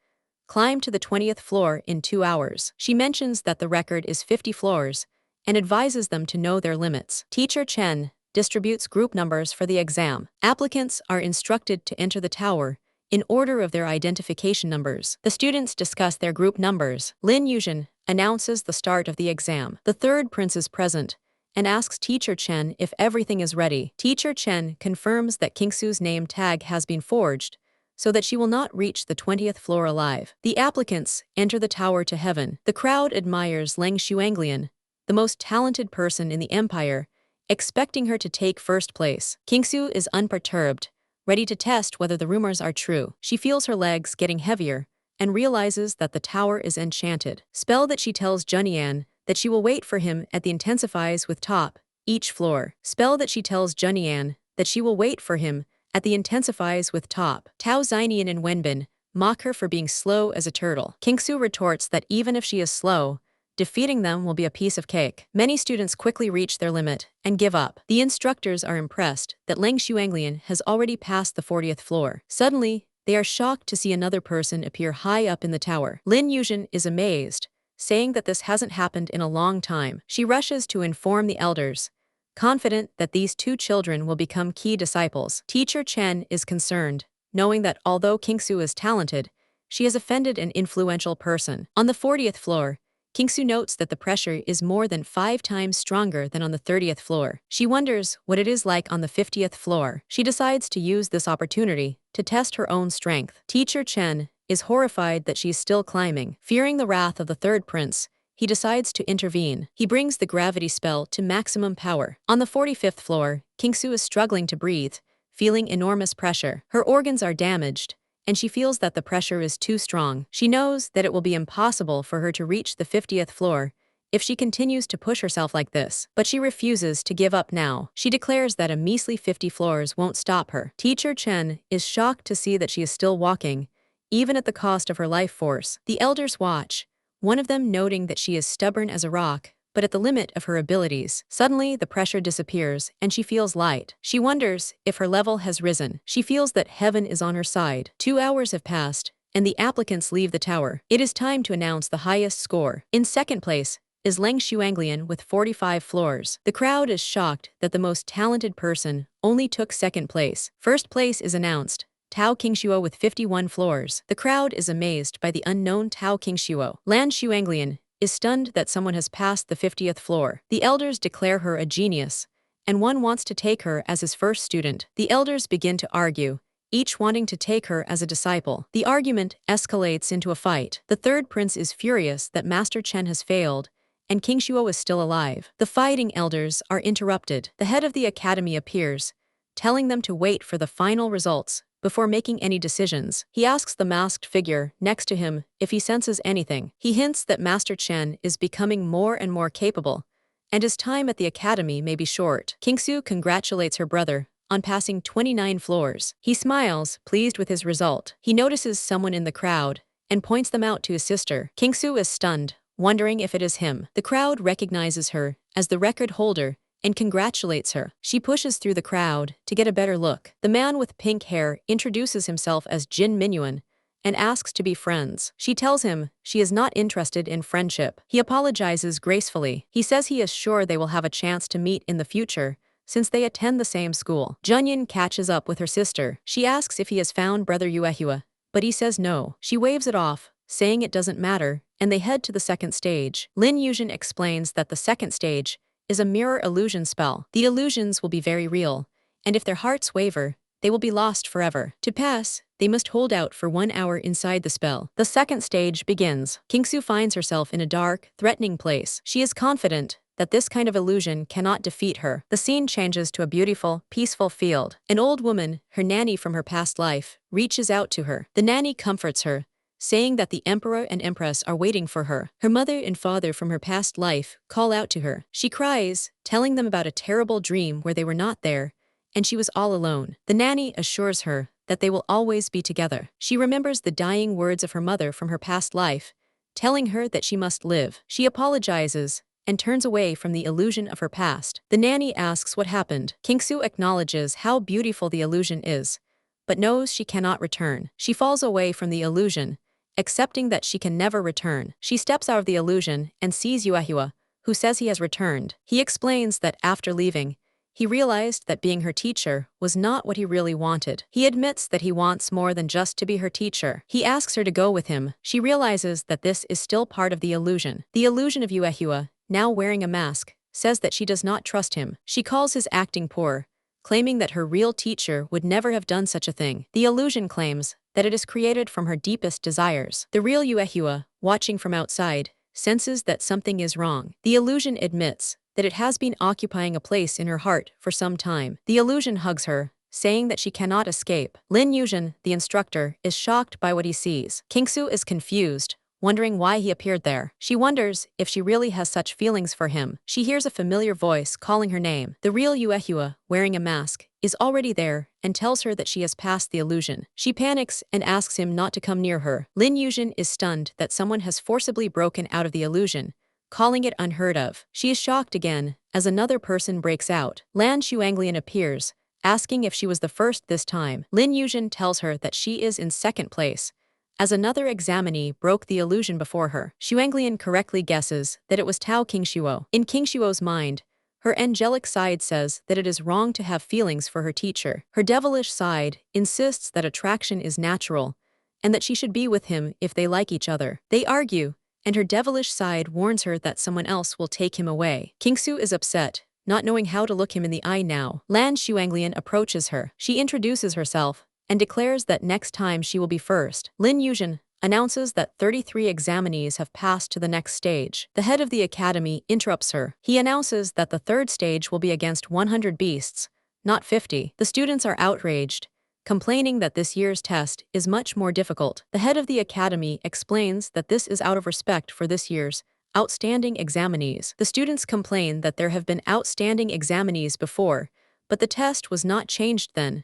Climb to the 20th floor in 2 hours. She mentions that the record is 50 floors and advises them to know their limits. Teacher Chen distributes group numbers for the exam. Applicants are instructed to enter the tower in order of their identification numbers. The students discuss their group numbers. Lin Yuzhen announces the start of the exam. The third prince is present and asks Teacher Chen if everything is ready. Teacher Chen confirms that Kingsu's name tag has been forged, so that she will not reach the 20th floor alive. The applicants enter the tower to heaven. The crowd admires Leng Xuanglian, the most talented person in the empire, expecting her to take first place. Kingsu is unperturbed, ready to test whether the rumors are true. She feels her legs getting heavier and realizes that the tower is enchanted. Spell that she tells Junyan that she will wait for him at the intensifies with top, each floor. Spell that she tells Junyan that she will wait for him at the intensifies with top. Tao Xianian and Wenbin mock her for being slow as a turtle. Kingsu retorts that even if she is slow, defeating them will be a piece of cake. Many students quickly reach their limit and give up. The instructors are impressed that Leng Xuanglian has already passed the 40th floor. Suddenly, they are shocked to see another person appear high up in the tower. Lin Yuzhen is amazed, saying that this hasn't happened in a long time. She rushes to inform the elders, confident that these two children will become key disciples. Teacher Chen is concerned, knowing that although Kingsu is talented, she has offended an influential person. On the 40th floor, Kingsu notes that the pressure is more than 5 times stronger than on the 30th floor. She wonders what it is like on the 50th floor. She decides to use this opportunity to test her own strength. Teacher Chen is horrified that she is still climbing. Fearing the wrath of the third prince, he decides to intervene. He brings the gravity spell to maximum power. On the 45th floor, Kingsu is struggling to breathe, feeling enormous pressure. Her organs are damaged, and she feels that the pressure is too strong. She knows that it will be impossible for her to reach the 50th floor if she continues to push herself like this. But she refuses to give up now. She declares that a measly 50 floors won't stop her. Teacher Chen is shocked to see that she is still walking, even at the cost of her life force. The elders watch, one of them noting that she is stubborn as a rock, but at the limit of her abilities. Suddenly, the pressure disappears, and she feels light. She wonders if her level has risen. She feels that heaven is on her side. 2 hours have passed, and the applicants leave the tower. It is time to announce the highest score. In second place is Leng Xuanglian with 45 floors. The crowd is shocked that the most talented person only took second place. First place is announced, Tao Qingshuo with 51 floors. The crowd is amazed by the unknown Tao Qingshuo. Lan Xuanglian is stunned that someone has passed the 50th floor. The elders declare her a genius, and one wants to take her as his first student. The elders begin to argue, each wanting to take her as a disciple. The argument escalates into a fight. The third prince is furious that Master Chen has failed, and Qingshuo is still alive. The fighting elders are interrupted. The head of the academy appears, telling them to wait for the final results before making any decisions. He asks the masked figure next to him if he senses anything. He hints that Master Chen is becoming more and more capable, and his time at the academy may be short. Kingsu congratulates her brother on passing 29 floors. He smiles, pleased with his result. He notices someone in the crowd and points them out to his sister. Kingsu is stunned, wondering if it is him. The crowd recognizes her as the record holder and congratulates her. She pushes through the crowd to get a better look. The man with pink hair introduces himself as Jin Minyuan and asks to be friends. She tells him she is not interested in friendship. He apologizes gracefully. He says he is sure they will have a chance to meet in the future, since they attend the same school. Junyan catches up with her sister. She asks if he has found Brother Yuehua, but he says no. She waves it off, saying it doesn't matter, and they head to the second stage. Lin Yuzhen explains that the second stage is a mirror illusion spell. The illusions will be very real, and if their hearts waver, they will be lost forever. To pass, they must hold out for 1 hour inside the spell. The second stage begins. Kingsu finds herself in a dark, threatening place. She is confident that this kind of illusion cannot defeat her. The scene changes to a beautiful, peaceful field. An old woman, her nanny from her past life, reaches out to her. The nanny comforts her, saying that the emperor and empress are waiting for her. Her mother and father from her past life call out to her. She cries, telling them about a terrible dream where they were not there, and she was all alone. The nanny assures her that they will always be together. She remembers the dying words of her mother from her past life, telling her that she must live. She apologizes and turns away from the illusion of her past. The nanny asks what happened. Kingsu acknowledges how beautiful the illusion is, but knows she cannot return. She falls away from the illusion, accepting that she can never return. She steps out of the illusion and sees Yuehua, who says he has returned. He explains that after leaving, he realized that being her teacher was not what he really wanted. He admits that he wants more than just to be her teacher. He asks her to go with him. She realizes that this is still part of the illusion. The illusion of Yuehua, now wearing a mask, says that she does not trust him. She calls his acting poor, claiming that her real teacher would never have done such a thing. The illusion claims that it is created from her deepest desires. The real Yuehua, watching from outside, senses that something is wrong. The illusion admits that it has been occupying a place in her heart for some time. The illusion hugs her, saying that she cannot escape. Lin Yuzhen, the instructor, is shocked by what he sees. Kingsu is confused, wondering why he appeared there. She wonders if she really has such feelings for him. She hears a familiar voice calling her name. The real Yuehua, wearing a mask, is already there and tells her that she has passed the illusion. She panics and asks him not to come near her. Lin Yuzhen is stunned that someone has forcibly broken out of the illusion, calling it unheard of. She is shocked again as another person breaks out. Lan Shuanglian appears, asking if she was the first this time. Lin Yuzhen tells her that she is in second place, as another examinee broke the illusion before her. Shuanglian correctly guesses that it was Tao Qingshuo. In Qingshuo's mind, her angelic side says that it is wrong to have feelings for her teacher. Her devilish side insists that attraction is natural, and that she should be with him if they like each other. They argue, and her devilish side warns her that someone else will take him away. Kingsu is upset, not knowing how to look him in the eye now. Lan Shuanglian approaches her. She introduces herself and declares that next time she will be first. Lin Yuzhen announces that 33 examinees have passed to the next stage. The head of the academy interrupts her. He announces that the third stage will be against 100 beasts, not 50. The students are outraged, complaining that this year's test is much more difficult. The head of the academy explains that this is out of respect for this year's outstanding examinees. The students complain that there have been outstanding examinees before, but the test was not changed then.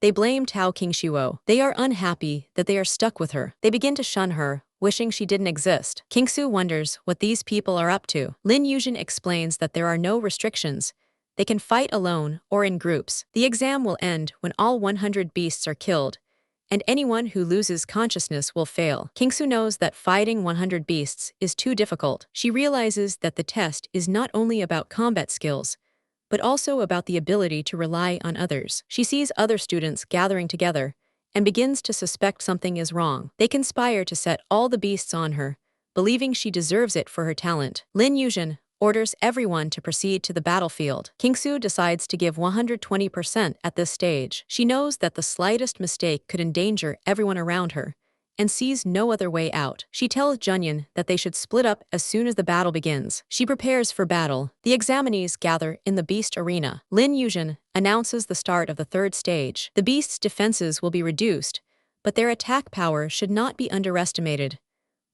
They blame Tao Qingshuo. They are unhappy that they are stuck with her. They begin to shun her, wishing she didn't exist. Kingsu wonders what these people are up to. Lin Yuzhen explains that there are no restrictions. They can fight alone or in groups. The exam will end when all 100 beasts are killed, and anyone who loses consciousness will fail. Kingsu knows that fighting 100 beasts is too difficult. She realizes that the test is not only about combat skills, but also about the ability to rely on others. She sees other students gathering together and begins to suspect something is wrong. They conspire to set all the beasts on her, believing she deserves it for her talent. Lin Yuzhen orders everyone to proceed to the battlefield. Kingsu decides to give 120% at this stage. She knows that the slightest mistake could endanger everyone around her, and sees no other way out. She tells Junyan that they should split up as soon as the battle begins. She prepares for battle. The examinees gather in the beast arena. Lin Yuzhen announces the start of the third stage. The beasts' defenses will be reduced, but their attack power should not be underestimated.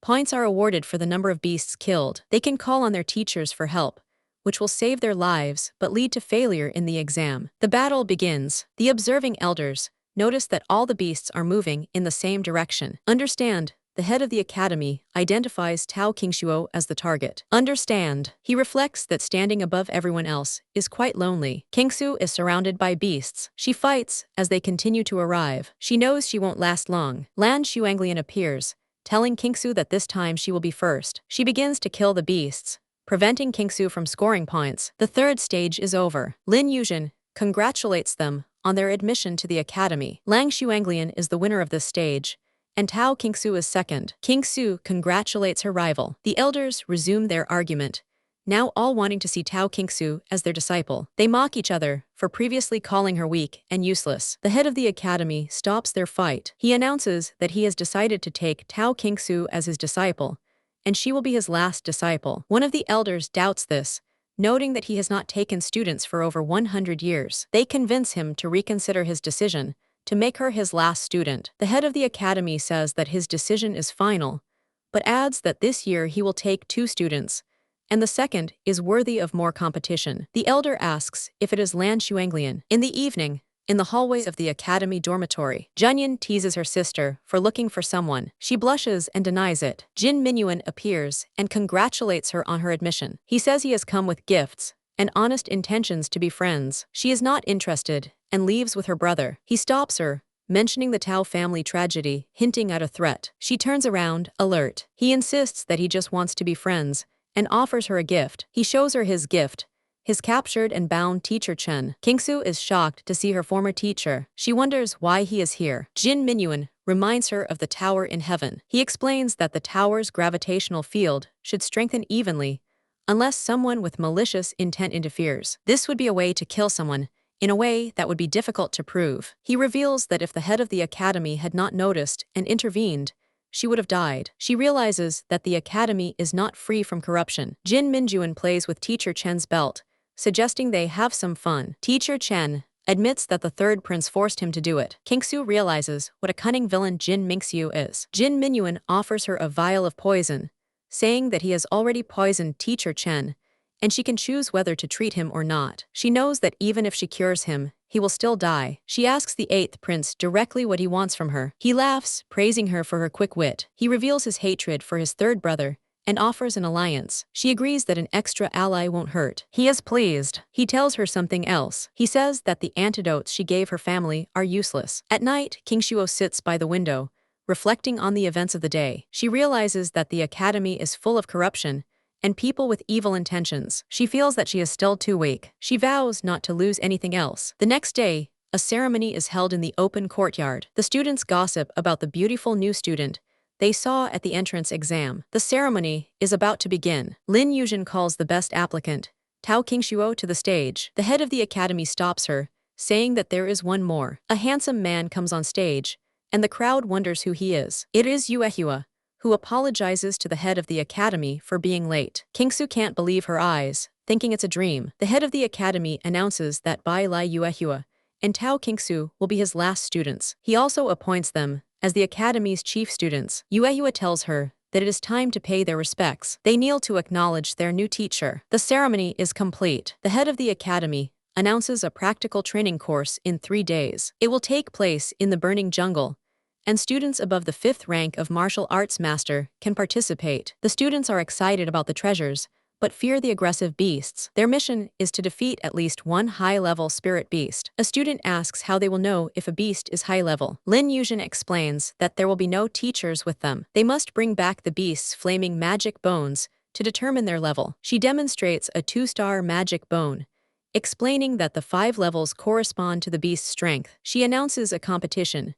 Points are awarded for the number of beasts killed. They can call on their teachers for help, which will save their lives but lead to failure in the exam. The battle begins. The observing elders notice that all the beasts are moving in the same direction. Understand, the head of the academy identifies Tao Qingshuo as the target. Understand, he reflects that standing above everyone else is quite lonely. Kingsu is surrounded by beasts. She fights as they continue to arrive. She knows she won't last long. Lan Shuanglian appears, telling Kingsu that this time she will be first. She begins to kill the beasts, preventing Kingsu from scoring points. The third stage is over. Lin Yuzhen congratulates them on their admission to the academy. Lang Shuanglian is the winner of this stage, and Tao Qingsu is second. Qingsu congratulates her rival. The elders resume their argument, now all wanting to see Tao Qingsu as their disciple. They mock each other for previously calling her weak and useless. The head of the academy stops their fight. He announces that he has decided to take Tao Qingsu as his disciple, and she will be his last disciple. One of the elders doubts this, noting that he has not taken students for over 100 years. They convince him to reconsider his decision to make her his last student. The head of the academy says that his decision is final, but adds that this year he will take 2 students, and the second is worthy of more competition. The elder asks if it is Lan Shuanglian. In the evening, in the hallways of the academy dormitory, Junyan teases her sister for looking for someone. She blushes and denies it. Jin Minyuan appears and congratulates her on her admission. He says he has come with gifts and honest intentions to be friends. She is not interested and leaves with her brother. He stops her, mentioning the Tao family tragedy, hinting at a threat. She turns around, alert. He insists that he just wants to be friends and offers her a gift. He shows her his gift, his captured and bound teacher Chen. Qingsu is shocked to see her former teacher. She wonders why he is here. Jin Minyuan reminds her of the tower in heaven. He explains that the tower's gravitational field should strengthen evenly unless someone with malicious intent interferes. This would be a way to kill someone, in a way that would be difficult to prove. He reveals that if the head of the academy had not noticed and intervened, she would have died. She realizes that the academy is not free from corruption. Jin Minjuan plays with teacher Chen's belt, suggesting they have some fun. Teacher Chen admits that the third prince forced him to do it. Qingsu realizes what a cunning villain Jin Mingxiu is. Jin Minyuan offers her a vial of poison, saying that he has already poisoned teacher Chen, and she can choose whether to treat him or not. She knows that even if she cures him, he will still die. She asks the 8th prince directly what he wants from her. He laughs, praising her for her quick wit. He reveals his hatred for his third brother and offers an alliance. She agrees that an extra ally won't hurt. He is pleased. He tells her something else. He says that the antidotes she gave her family are useless. At night, King Shuo sits by the window, reflecting on the events of the day. She realizes that the academy is full of corruption and people with evil intentions. She feels that she is still too weak. She vows not to lose anything else. The next day, a ceremony is held in the open courtyard. The students gossip about the beautiful new student they saw at the entrance exam. The ceremony is about to begin. Lin Yuzhen calls the best applicant, Tao Qingshuo, to the stage. The head of the academy stops her, saying that there is one more. A handsome man comes on stage, and the crowd wonders who he is. It is Yuehua, who apologizes to the head of the academy for being late. Qingsu can't believe her eyes, thinking it's a dream. The head of the academy announces that Bai Lai Yuehua and Tao Qingsu will be his last students. He also appoints them as the academy's chief students. Yuehua tells her that it is time to pay their respects. They kneel to acknowledge their new teacher. The ceremony is complete. The head of the academy announces a practical training course in 3 days. It will take place in the burning jungle, and students above the 5th rank of martial arts master can participate. The students are excited about the treasures, but fear the aggressive beasts. Their mission is to defeat at least one high-level spirit beast. A student asks how they will know if a beast is high-level. Lin Yuzhen explains that there will be no teachers with them. They must bring back the beast's flaming magic bones to determine their level. She demonstrates a 2-star magic bone, explaining that the 5 levels correspond to the beast's strength. She announces a competition.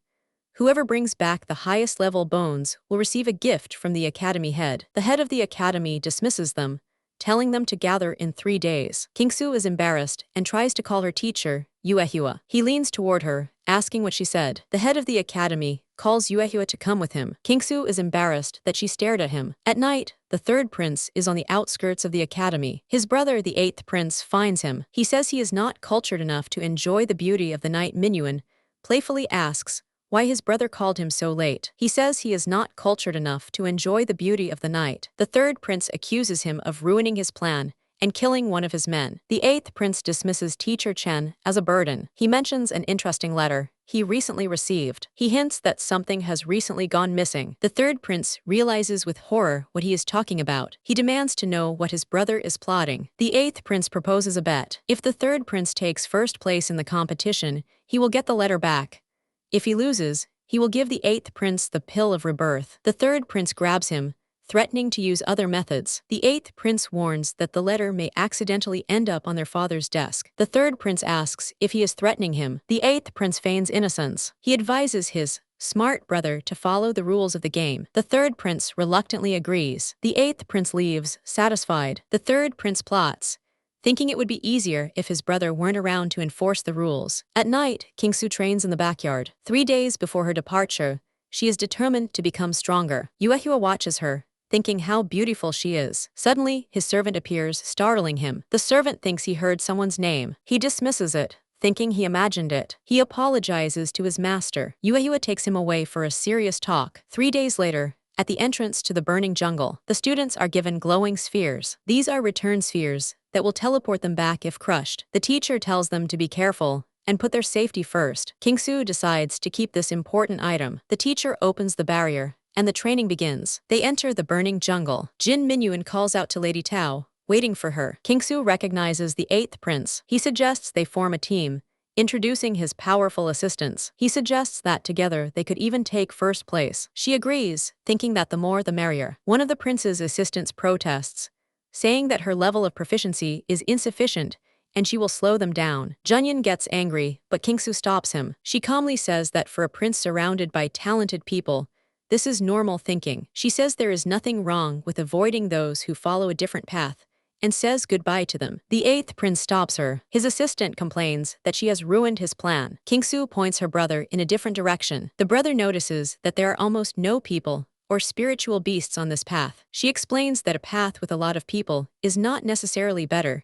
Whoever brings back the highest level bones will receive a gift from the academy head. The head of the academy dismisses them, telling them to gather in 3 days. Qingsu is embarrassed and tries to call her teacher, Yuehua. He leans toward her, asking what she said. The head of the academy calls Yuehua to come with him. Qingsu is embarrassed that she stared at him. At night, the 3rd prince is on the outskirts of the academy. His brother, the 8th prince, finds him. He says he is not cultured enough to enjoy the beauty of the night. Minyuan playfully asks why his brother called him so late. He says he is not cultured enough to enjoy the beauty of the night. The 3rd prince accuses him of ruining his plan and killing one of his men. The 8th prince dismisses teacher Chen as a burden. He mentions an interesting letter he recently received. He hints that something has recently gone missing. The 3rd prince realizes with horror what he is talking about. He demands to know what his brother is plotting. The 8th prince proposes a bet. If the 3rd prince takes first place in the competition, he will get the letter back. If he loses, he will give the 8th prince the pill of rebirth. The 3rd prince grabs him, threatening to use other methods. The 8th prince warns that the letter may accidentally end up on their father's desk. The 3rd prince asks if he is threatening him. The 8th prince feigns innocence. He advises his smart brother to follow the rules of the game. The third prince reluctantly agrees. The eighth prince leaves, satisfied. The third prince plots, thinking it would be easier if his brother weren't around to enforce the rules. At night, Kingsu trains in the backyard. 3 days before her departure, she is determined to become stronger. Yuehua watches her, thinking how beautiful she is. Suddenly, his servant appears, startling him. The servant thinks he heard someone's name. He dismisses it, thinking he imagined it. He apologizes to his master. Yuehua takes him away for a serious talk. 3 days later, at the entrance to the burning jungle, the students are given glowing spheres. These are return spheres that will teleport them back if crushed. The teacher tells them to be careful and put their safety first. Kingsu decides to keep this important item. The teacher opens the barrier, and the training begins. They enter the burning jungle. Jin Minyuan calls out to Lady Tao, waiting for her. Kingsu recognizes the eighth prince. He suggests they form a team, introducing his powerful assistants. He suggests that together they could even take first place. She agrees, thinking that the more the merrier. One of the prince's assistants protests, saying that her level of proficiency is insufficient and she will slow them down. Junyan gets angry, but Kingsu stops him. She calmly says that for a prince surrounded by talented people, this is normal thinking. She says there is nothing wrong with avoiding those who follow a different path, and says goodbye to them. The eighth prince stops her. His assistant complains that she has ruined his plan. Kingsu points her brother in a different direction. The brother notices that there are almost no people or spiritual beasts on this path. She explains that a path with a lot of people is not necessarily better,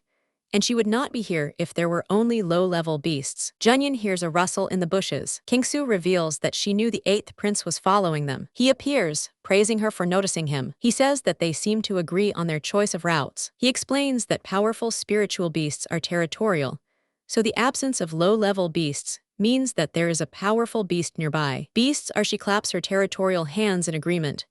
and she would not be here if there were only low-level beasts. Junyan hears a rustle in the bushes. Kingsu reveals that she knew the eighth prince was following them. He appears, praising her for noticing him. He says that they seem to agree on their choice of routes. He explains that powerful spiritual beasts are territorial, so the absence of low-level beasts means that there is a powerful beast nearby. Beasts are, she claps her territorial hands in agreement.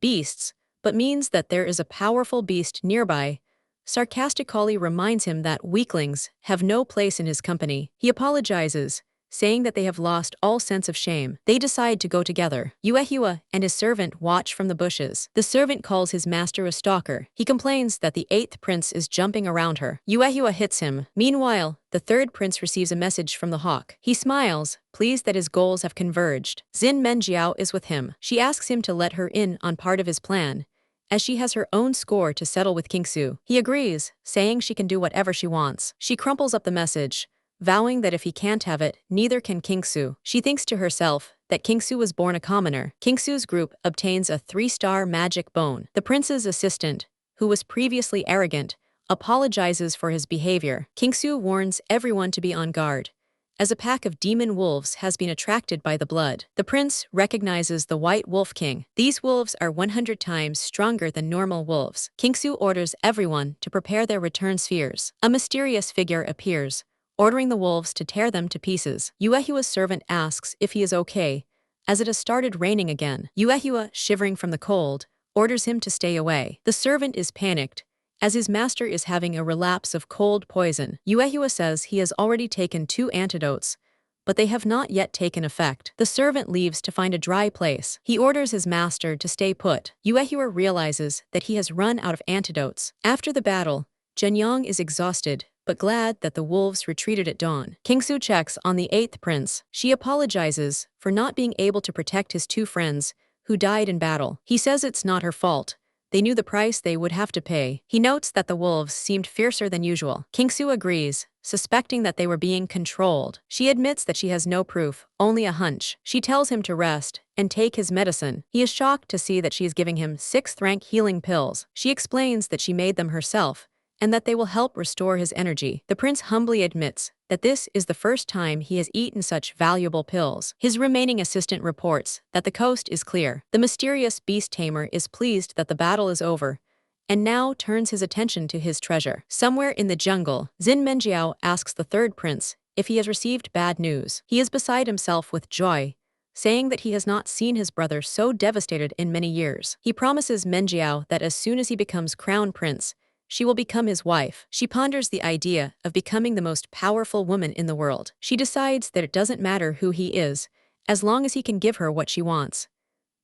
Beasts, but means that there is a powerful beast nearby, sarcastically reminds him that weaklings have no place in his company. He apologizes, saying that they have lost all sense of shame. They decide to go together. Yuehua and his servant watch from the bushes. The servant calls his master a stalker. He complains that the eighth prince is jumping around her. Yuehua hits him. Meanwhile, the third prince receives a message from the hawk. He smiles, pleased that his goals have converged. Xin Menjiao is with him. She asks him to let her in on part of his plan, as she has her own score to settle with Kingsu. He agrees, saying she can do whatever she wants. She crumples up the message, vowing that if he can't have it, neither can Kingsu. She thinks to herself that Kingsu was born a commoner. Kingsu's group obtains a 3-star magic bone. The prince's assistant, who was previously arrogant, apologizes for his behavior. Kingsu warns everyone to be on guard, as a pack of demon wolves has been attracted by the blood. The prince recognizes the White Wolf King. These wolves are 100 times stronger than normal wolves. Kingsu orders everyone to prepare their return spheres. A mysterious figure appears, ordering the wolves to tear them to pieces. Yuehua's servant asks if he is okay, as it has started raining again. Yuehua, shivering from the cold, orders him to stay away. The servant is panicked, as his master is having a relapse of cold poison. Yuehua says he has already taken 2 antidotes, but they have not yet taken effect. The servant leaves to find a dry place. He orders his master to stay put. Yuehua realizes that he has run out of antidotes. After the battle, Zhenyang is exhausted, but glad that the wolves retreated at dawn. Kingsu checks on the eighth prince. She apologizes for not being able to protect his 2 friends who died in battle. He says it's not her fault. They knew the price they would have to pay. He notes that the wolves seemed fiercer than usual. Kingsu agrees, suspecting that they were being controlled. She admits that she has no proof, only a hunch. She tells him to rest and take his medicine. He is shocked to see that she is giving him 6th-rank healing pills. She explains that she made them herself, and that they will help restore his energy. The prince humbly admits that this is the first time he has eaten such valuable pills. His remaining assistant reports that the coast is clear. The mysterious beast tamer is pleased that the battle is over, and now turns his attention to his treasure. Somewhere in the jungle, Xin Menjiao asks the third prince if he has received bad news. He is beside himself with joy, saying that he has not seen his brother so devastated in many years. He promises Menjiao that as soon as he becomes crown prince, she will become his wife. She ponders the idea of becoming the most powerful woman in the world. She decides that it doesn't matter who he is, as long as he can give her what she wants.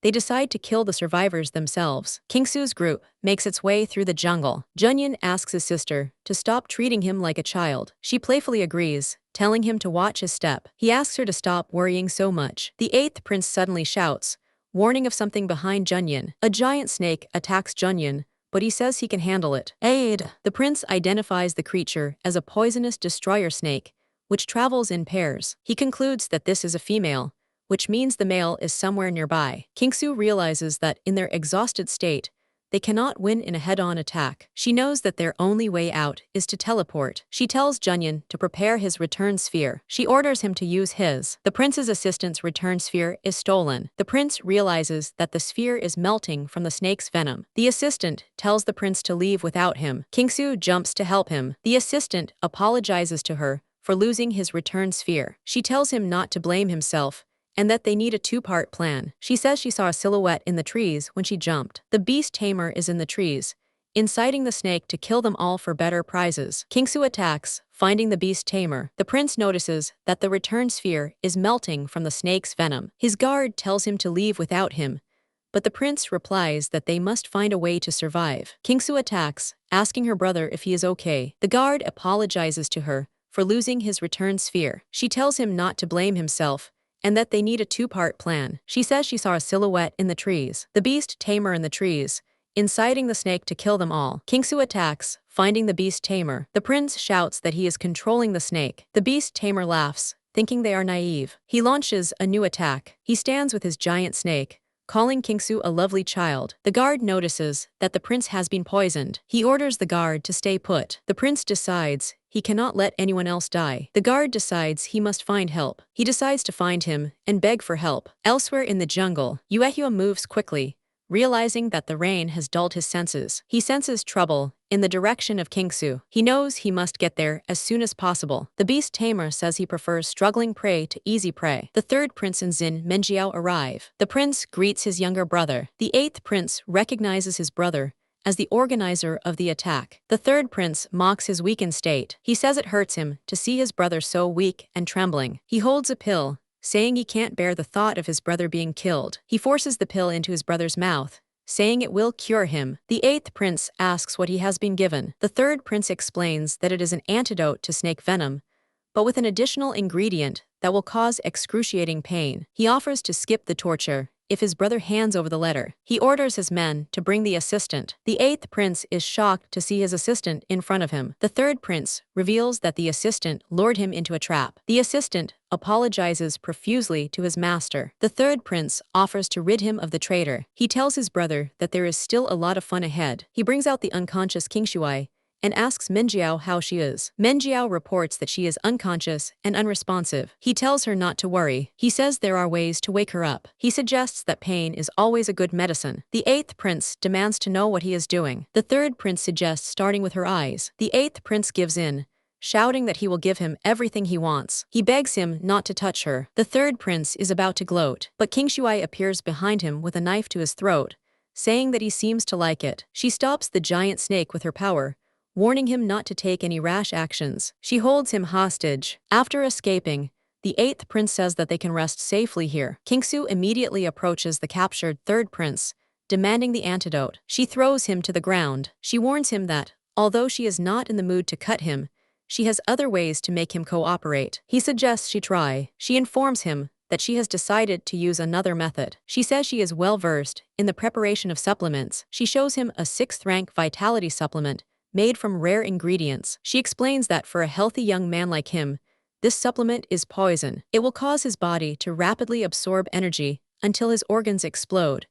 They decide to kill the survivors themselves. Kingsu's group makes its way through the jungle. Junyan asks his sister to stop treating him like a child. She playfully agrees, telling him to watch his step. He asks her to stop worrying so much. The eighth prince suddenly shouts, warning of something behind Junyan. A giant snake attacks Junyan, but he says he can handle it. Aid! The prince identifies the creature as a poisonous destroyer snake, which travels in pairs. He concludes that this is a female, which means the male is somewhere nearby. Kingsu realizes that in their exhausted state, they cannot win in a head-on attack. She knows that their only way out is to teleport. She tells Junyan to prepare his return sphere. She orders him to use his. The prince's assistant's return sphere is stolen. The prince realizes that the sphere is melting from the snake's venom. The assistant tells the prince to leave without him. Kingsu jumps to help him. The assistant apologizes to her for losing his return sphere. She tells him not to blame himself, and that they need a two-part plan. She says she saw a silhouette in the trees when she jumped. The beast tamer is in the trees, inciting the snake to kill them all for better prizes. Kingsu attacks, finding the beast tamer. The prince notices that the return sphere is melting from the snake's venom. His guard tells him to leave without him, but the prince replies that they must find a way to survive. Kingsu attacks, asking her brother if he is okay. The guard apologizes to her for losing his return sphere. She tells him not to blame himself, and that they need a two-part plan. She says she saw a silhouette in the trees. The beast tamer in the trees, inciting the snake to kill them all. Kingsu attacks, finding the beast tamer. The prince shouts that he is controlling the snake. The beast tamer laughs, thinking they are naive. He launches a new attack. He stands with his giant snake, calling Kingsu a lovely child. The guard notices that the prince has been poisoned. He orders the guard to stay put. The prince decides he cannot let anyone else die. The guard decides he must find help. He decides to find him and beg for help. Elsewhere in the jungle, Yuehua moves quickly, realizing that the rain has dulled his senses. He senses trouble in the direction of Kingsu. He knows he must get there as soon as possible. The beast tamer says he prefers struggling prey to easy prey. The third prince and Xin Menjiao arrive. The prince greets his younger brother. The eighth prince recognizes his brother as the organizer of the attack. The third prince mocks his weakened state. He says it hurts him to see his brother so weak and trembling. He holds a pill, saying he can't bear the thought of his brother being killed. He forces the pill into his brother's mouth, saying it will cure him. The eighth prince asks what he has been given. The third prince explains that it is an antidote to snake venom, but with an additional ingredient that will cause excruciating pain. He offers to skip the torture if his brother hands over the letter. He orders his men to bring the assistant. The eighth prince is shocked to see his assistant in front of him. The third prince reveals that the assistant lured him into a trap. The assistant apologizes profusely to his master. The third prince offers to rid him of the traitor. He tells his brother that there is still a lot of fun ahead. He brings out the unconscious Kingshuai and asks Menjiao how she is. Menjiao reports that she is unconscious and unresponsive. He tells her not to worry. He says there are ways to wake her up. He suggests that pain is always a good medicine. The eighth prince demands to know what he is doing. The third prince suggests starting with her eyes. The eighth prince gives in, shouting that he will give him everything he wants. He begs him not to touch her. The third prince is about to gloat, but King Shuai appears behind him with a knife to his throat, saying that he seems to like it. She stops the giant snake with her power, warning him not to take any rash actions. She holds him hostage. After escaping, the eighth prince says that they can rest safely here. Kingsu immediately approaches the captured third prince, demanding the antidote. She throws him to the ground. She warns him that, although she is not in the mood to cut him, she has other ways to make him cooperate. He suggests she try. She informs him that she has decided to use another method. She says she is well-versed in the preparation of supplements. She shows him a 6th-rank vitality supplement made from rare ingredients. She explains that for a healthy young man like him, this supplement is poison. It will cause his body to rapidly absorb energy until his organs explode,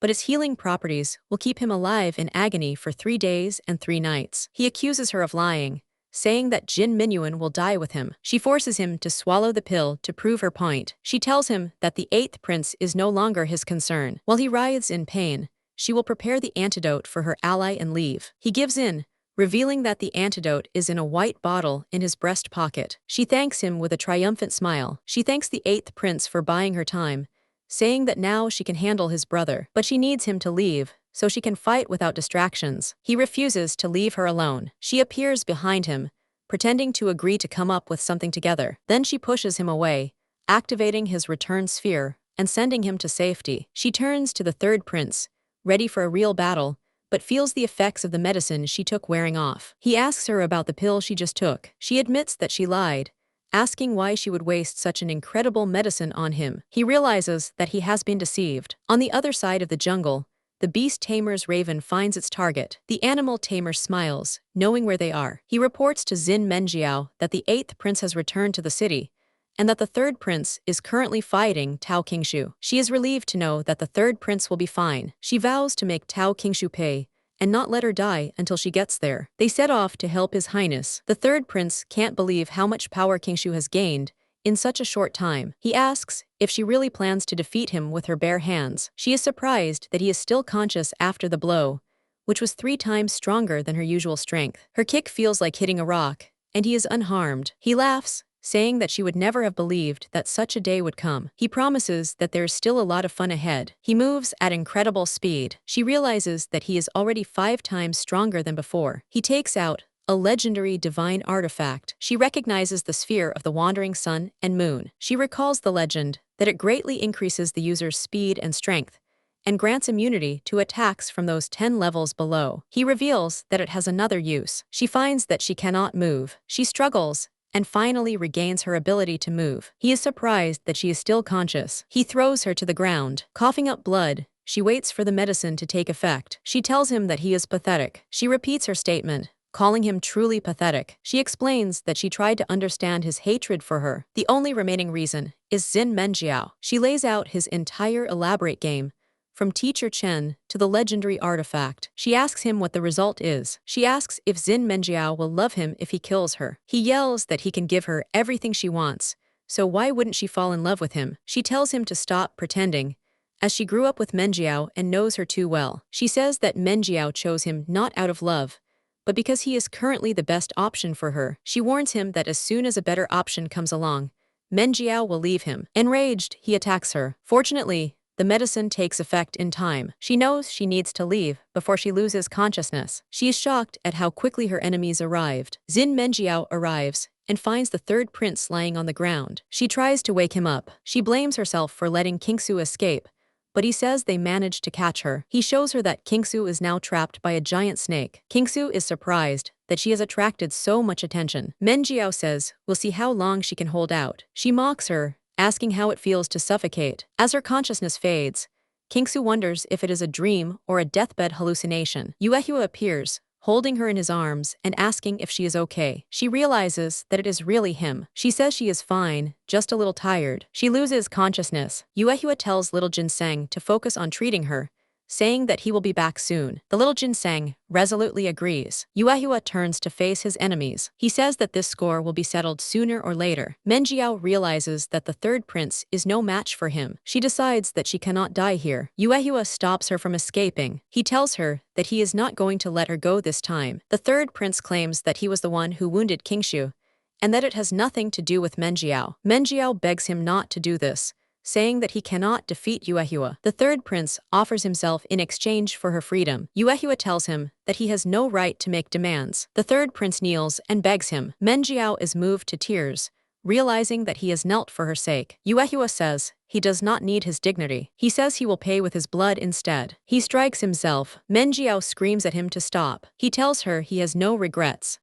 but its healing properties will keep him alive in agony for 3 days and 3 nights. He accuses her of lying, saying that Jin Minyuan will die with him. She forces him to swallow the pill to prove her point. She tells him that the eighth prince is no longer his concern. While he writhes in pain, she will prepare the antidote for her ally and leave. He gives in, revealing that the antidote is in a white bottle in his breast pocket. She thanks him with a triumphant smile. She thanks the eighth prince for buying her time, saying that now she can handle his brother, but she needs him to leave so she can fight without distractions. He refuses to leave her alone. She appears behind him, pretending to agree to come up with something together. Then she pushes him away, activating his return sphere and sending him to safety. She turns to the third prince, ready for a real battle, but feels the effects of the medicine she took wearing off. He asks her about the pill she just took. She admits that she lied, asking why she would waste such an incredible medicine on him. He realizes that he has been deceived. On the other side of the jungle, the beast tamer's raven finds its target. The animal tamer smiles, knowing where they are. He reports to Xin Menjiao that the 8th prince has returned to the city, and that the 3rd prince is currently fighting Tao Qingshu. She is relieved to know that the 3rd prince will be fine. She vows to make Tao Qingshu pay and not let her die until she gets there. They set off to help His Highness. The 3rd prince can't believe how much power Qingshu has gained in such a short time. He asks if she really plans to defeat him with her bare hands. She is surprised that he is still conscious after the blow, which was 3 times stronger than her usual strength. Her kick feels like hitting a rock, and he is unharmed. He laughs, saying that she would never have believed that such a day would come. He promises that there is still a lot of fun ahead. He moves at incredible speed. She realizes that he is already 5 times stronger than before. He takes out a legendary divine artifact. She recognizes the sphere of the wandering sun and moon. She recalls the legend that it greatly increases the user's speed and strength, and grants immunity to attacks from those 10 levels below. He reveals that it has another use. She finds that she cannot move. She struggles, and finally regains her ability to move. He is surprised that she is still conscious. He throws her to the ground. Coughing up blood, she waits for the medicine to take effect. She tells him that he is pathetic. She repeats her statement, calling him truly pathetic. She explains that she tried to understand his hatred for her. The only remaining reason is Xin Menjiao. She lays out his entire elaborate game, from Teacher Chen to the legendary artifact. She asks him what the result is. She asks if Xin Menjiao will love him if he kills her. He yells that he can give her everything she wants, so why wouldn't she fall in love with him? She tells him to stop pretending, as she grew up with Menjiao and knows her too well. She says that Menjiao chose him not out of love, but because he is currently the best option for her. She warns him that as soon as a better option comes along, Menjiao will leave him. Enraged, he attacks her. Fortunately, the medicine takes effect in time. She knows she needs to leave before she loses consciousness. She is shocked at how quickly her enemies arrived. Xin Menjiao arrives and finds the 3rd prince lying on the ground. She tries to wake him up. She blames herself for letting Qingshu escape, but he says they managed to catch her. He shows her that Qingshu is now trapped by a giant snake. Qingshu is surprised that she has attracted so much attention. Menjiao says we'll see how long she can hold out. She mocks her, asking how it feels to suffocate. As her consciousness fades, Qingshu wonders if it is a dream or a deathbed hallucination. Yuehua appears, holding her in his arms and asking if she is okay. She realizes that it is really him. She says she is fine, just a little tired. She loses consciousness. Yuehua tells little Ginseng to focus on treating her, saying that he will be back soon. The little Ginseng resolutely agrees. Yuehua turns to face his enemies. He says that this score will be settled sooner or later. Menjiao realizes that the 3rd prince is no match for him. She decides that she cannot die here. Yuehua stops her from escaping. He tells her that he is not going to let her go this time. The 3rd prince claims that he was the one who wounded Qingshu, and that it has nothing to do with Menjiao. Menjiao begs him not to do this, saying that he cannot defeat Yuehua. The 3rd prince offers himself in exchange for her freedom. Yuehua tells him that he has no right to make demands. The 3rd prince kneels and begs him. Menjiao is moved to tears, realizing that he has knelt for her sake. Yuehua says he does not need his dignity. He says he will pay with his blood instead. He strikes himself. Menjiao screams at him to stop. He tells her he has no regrets.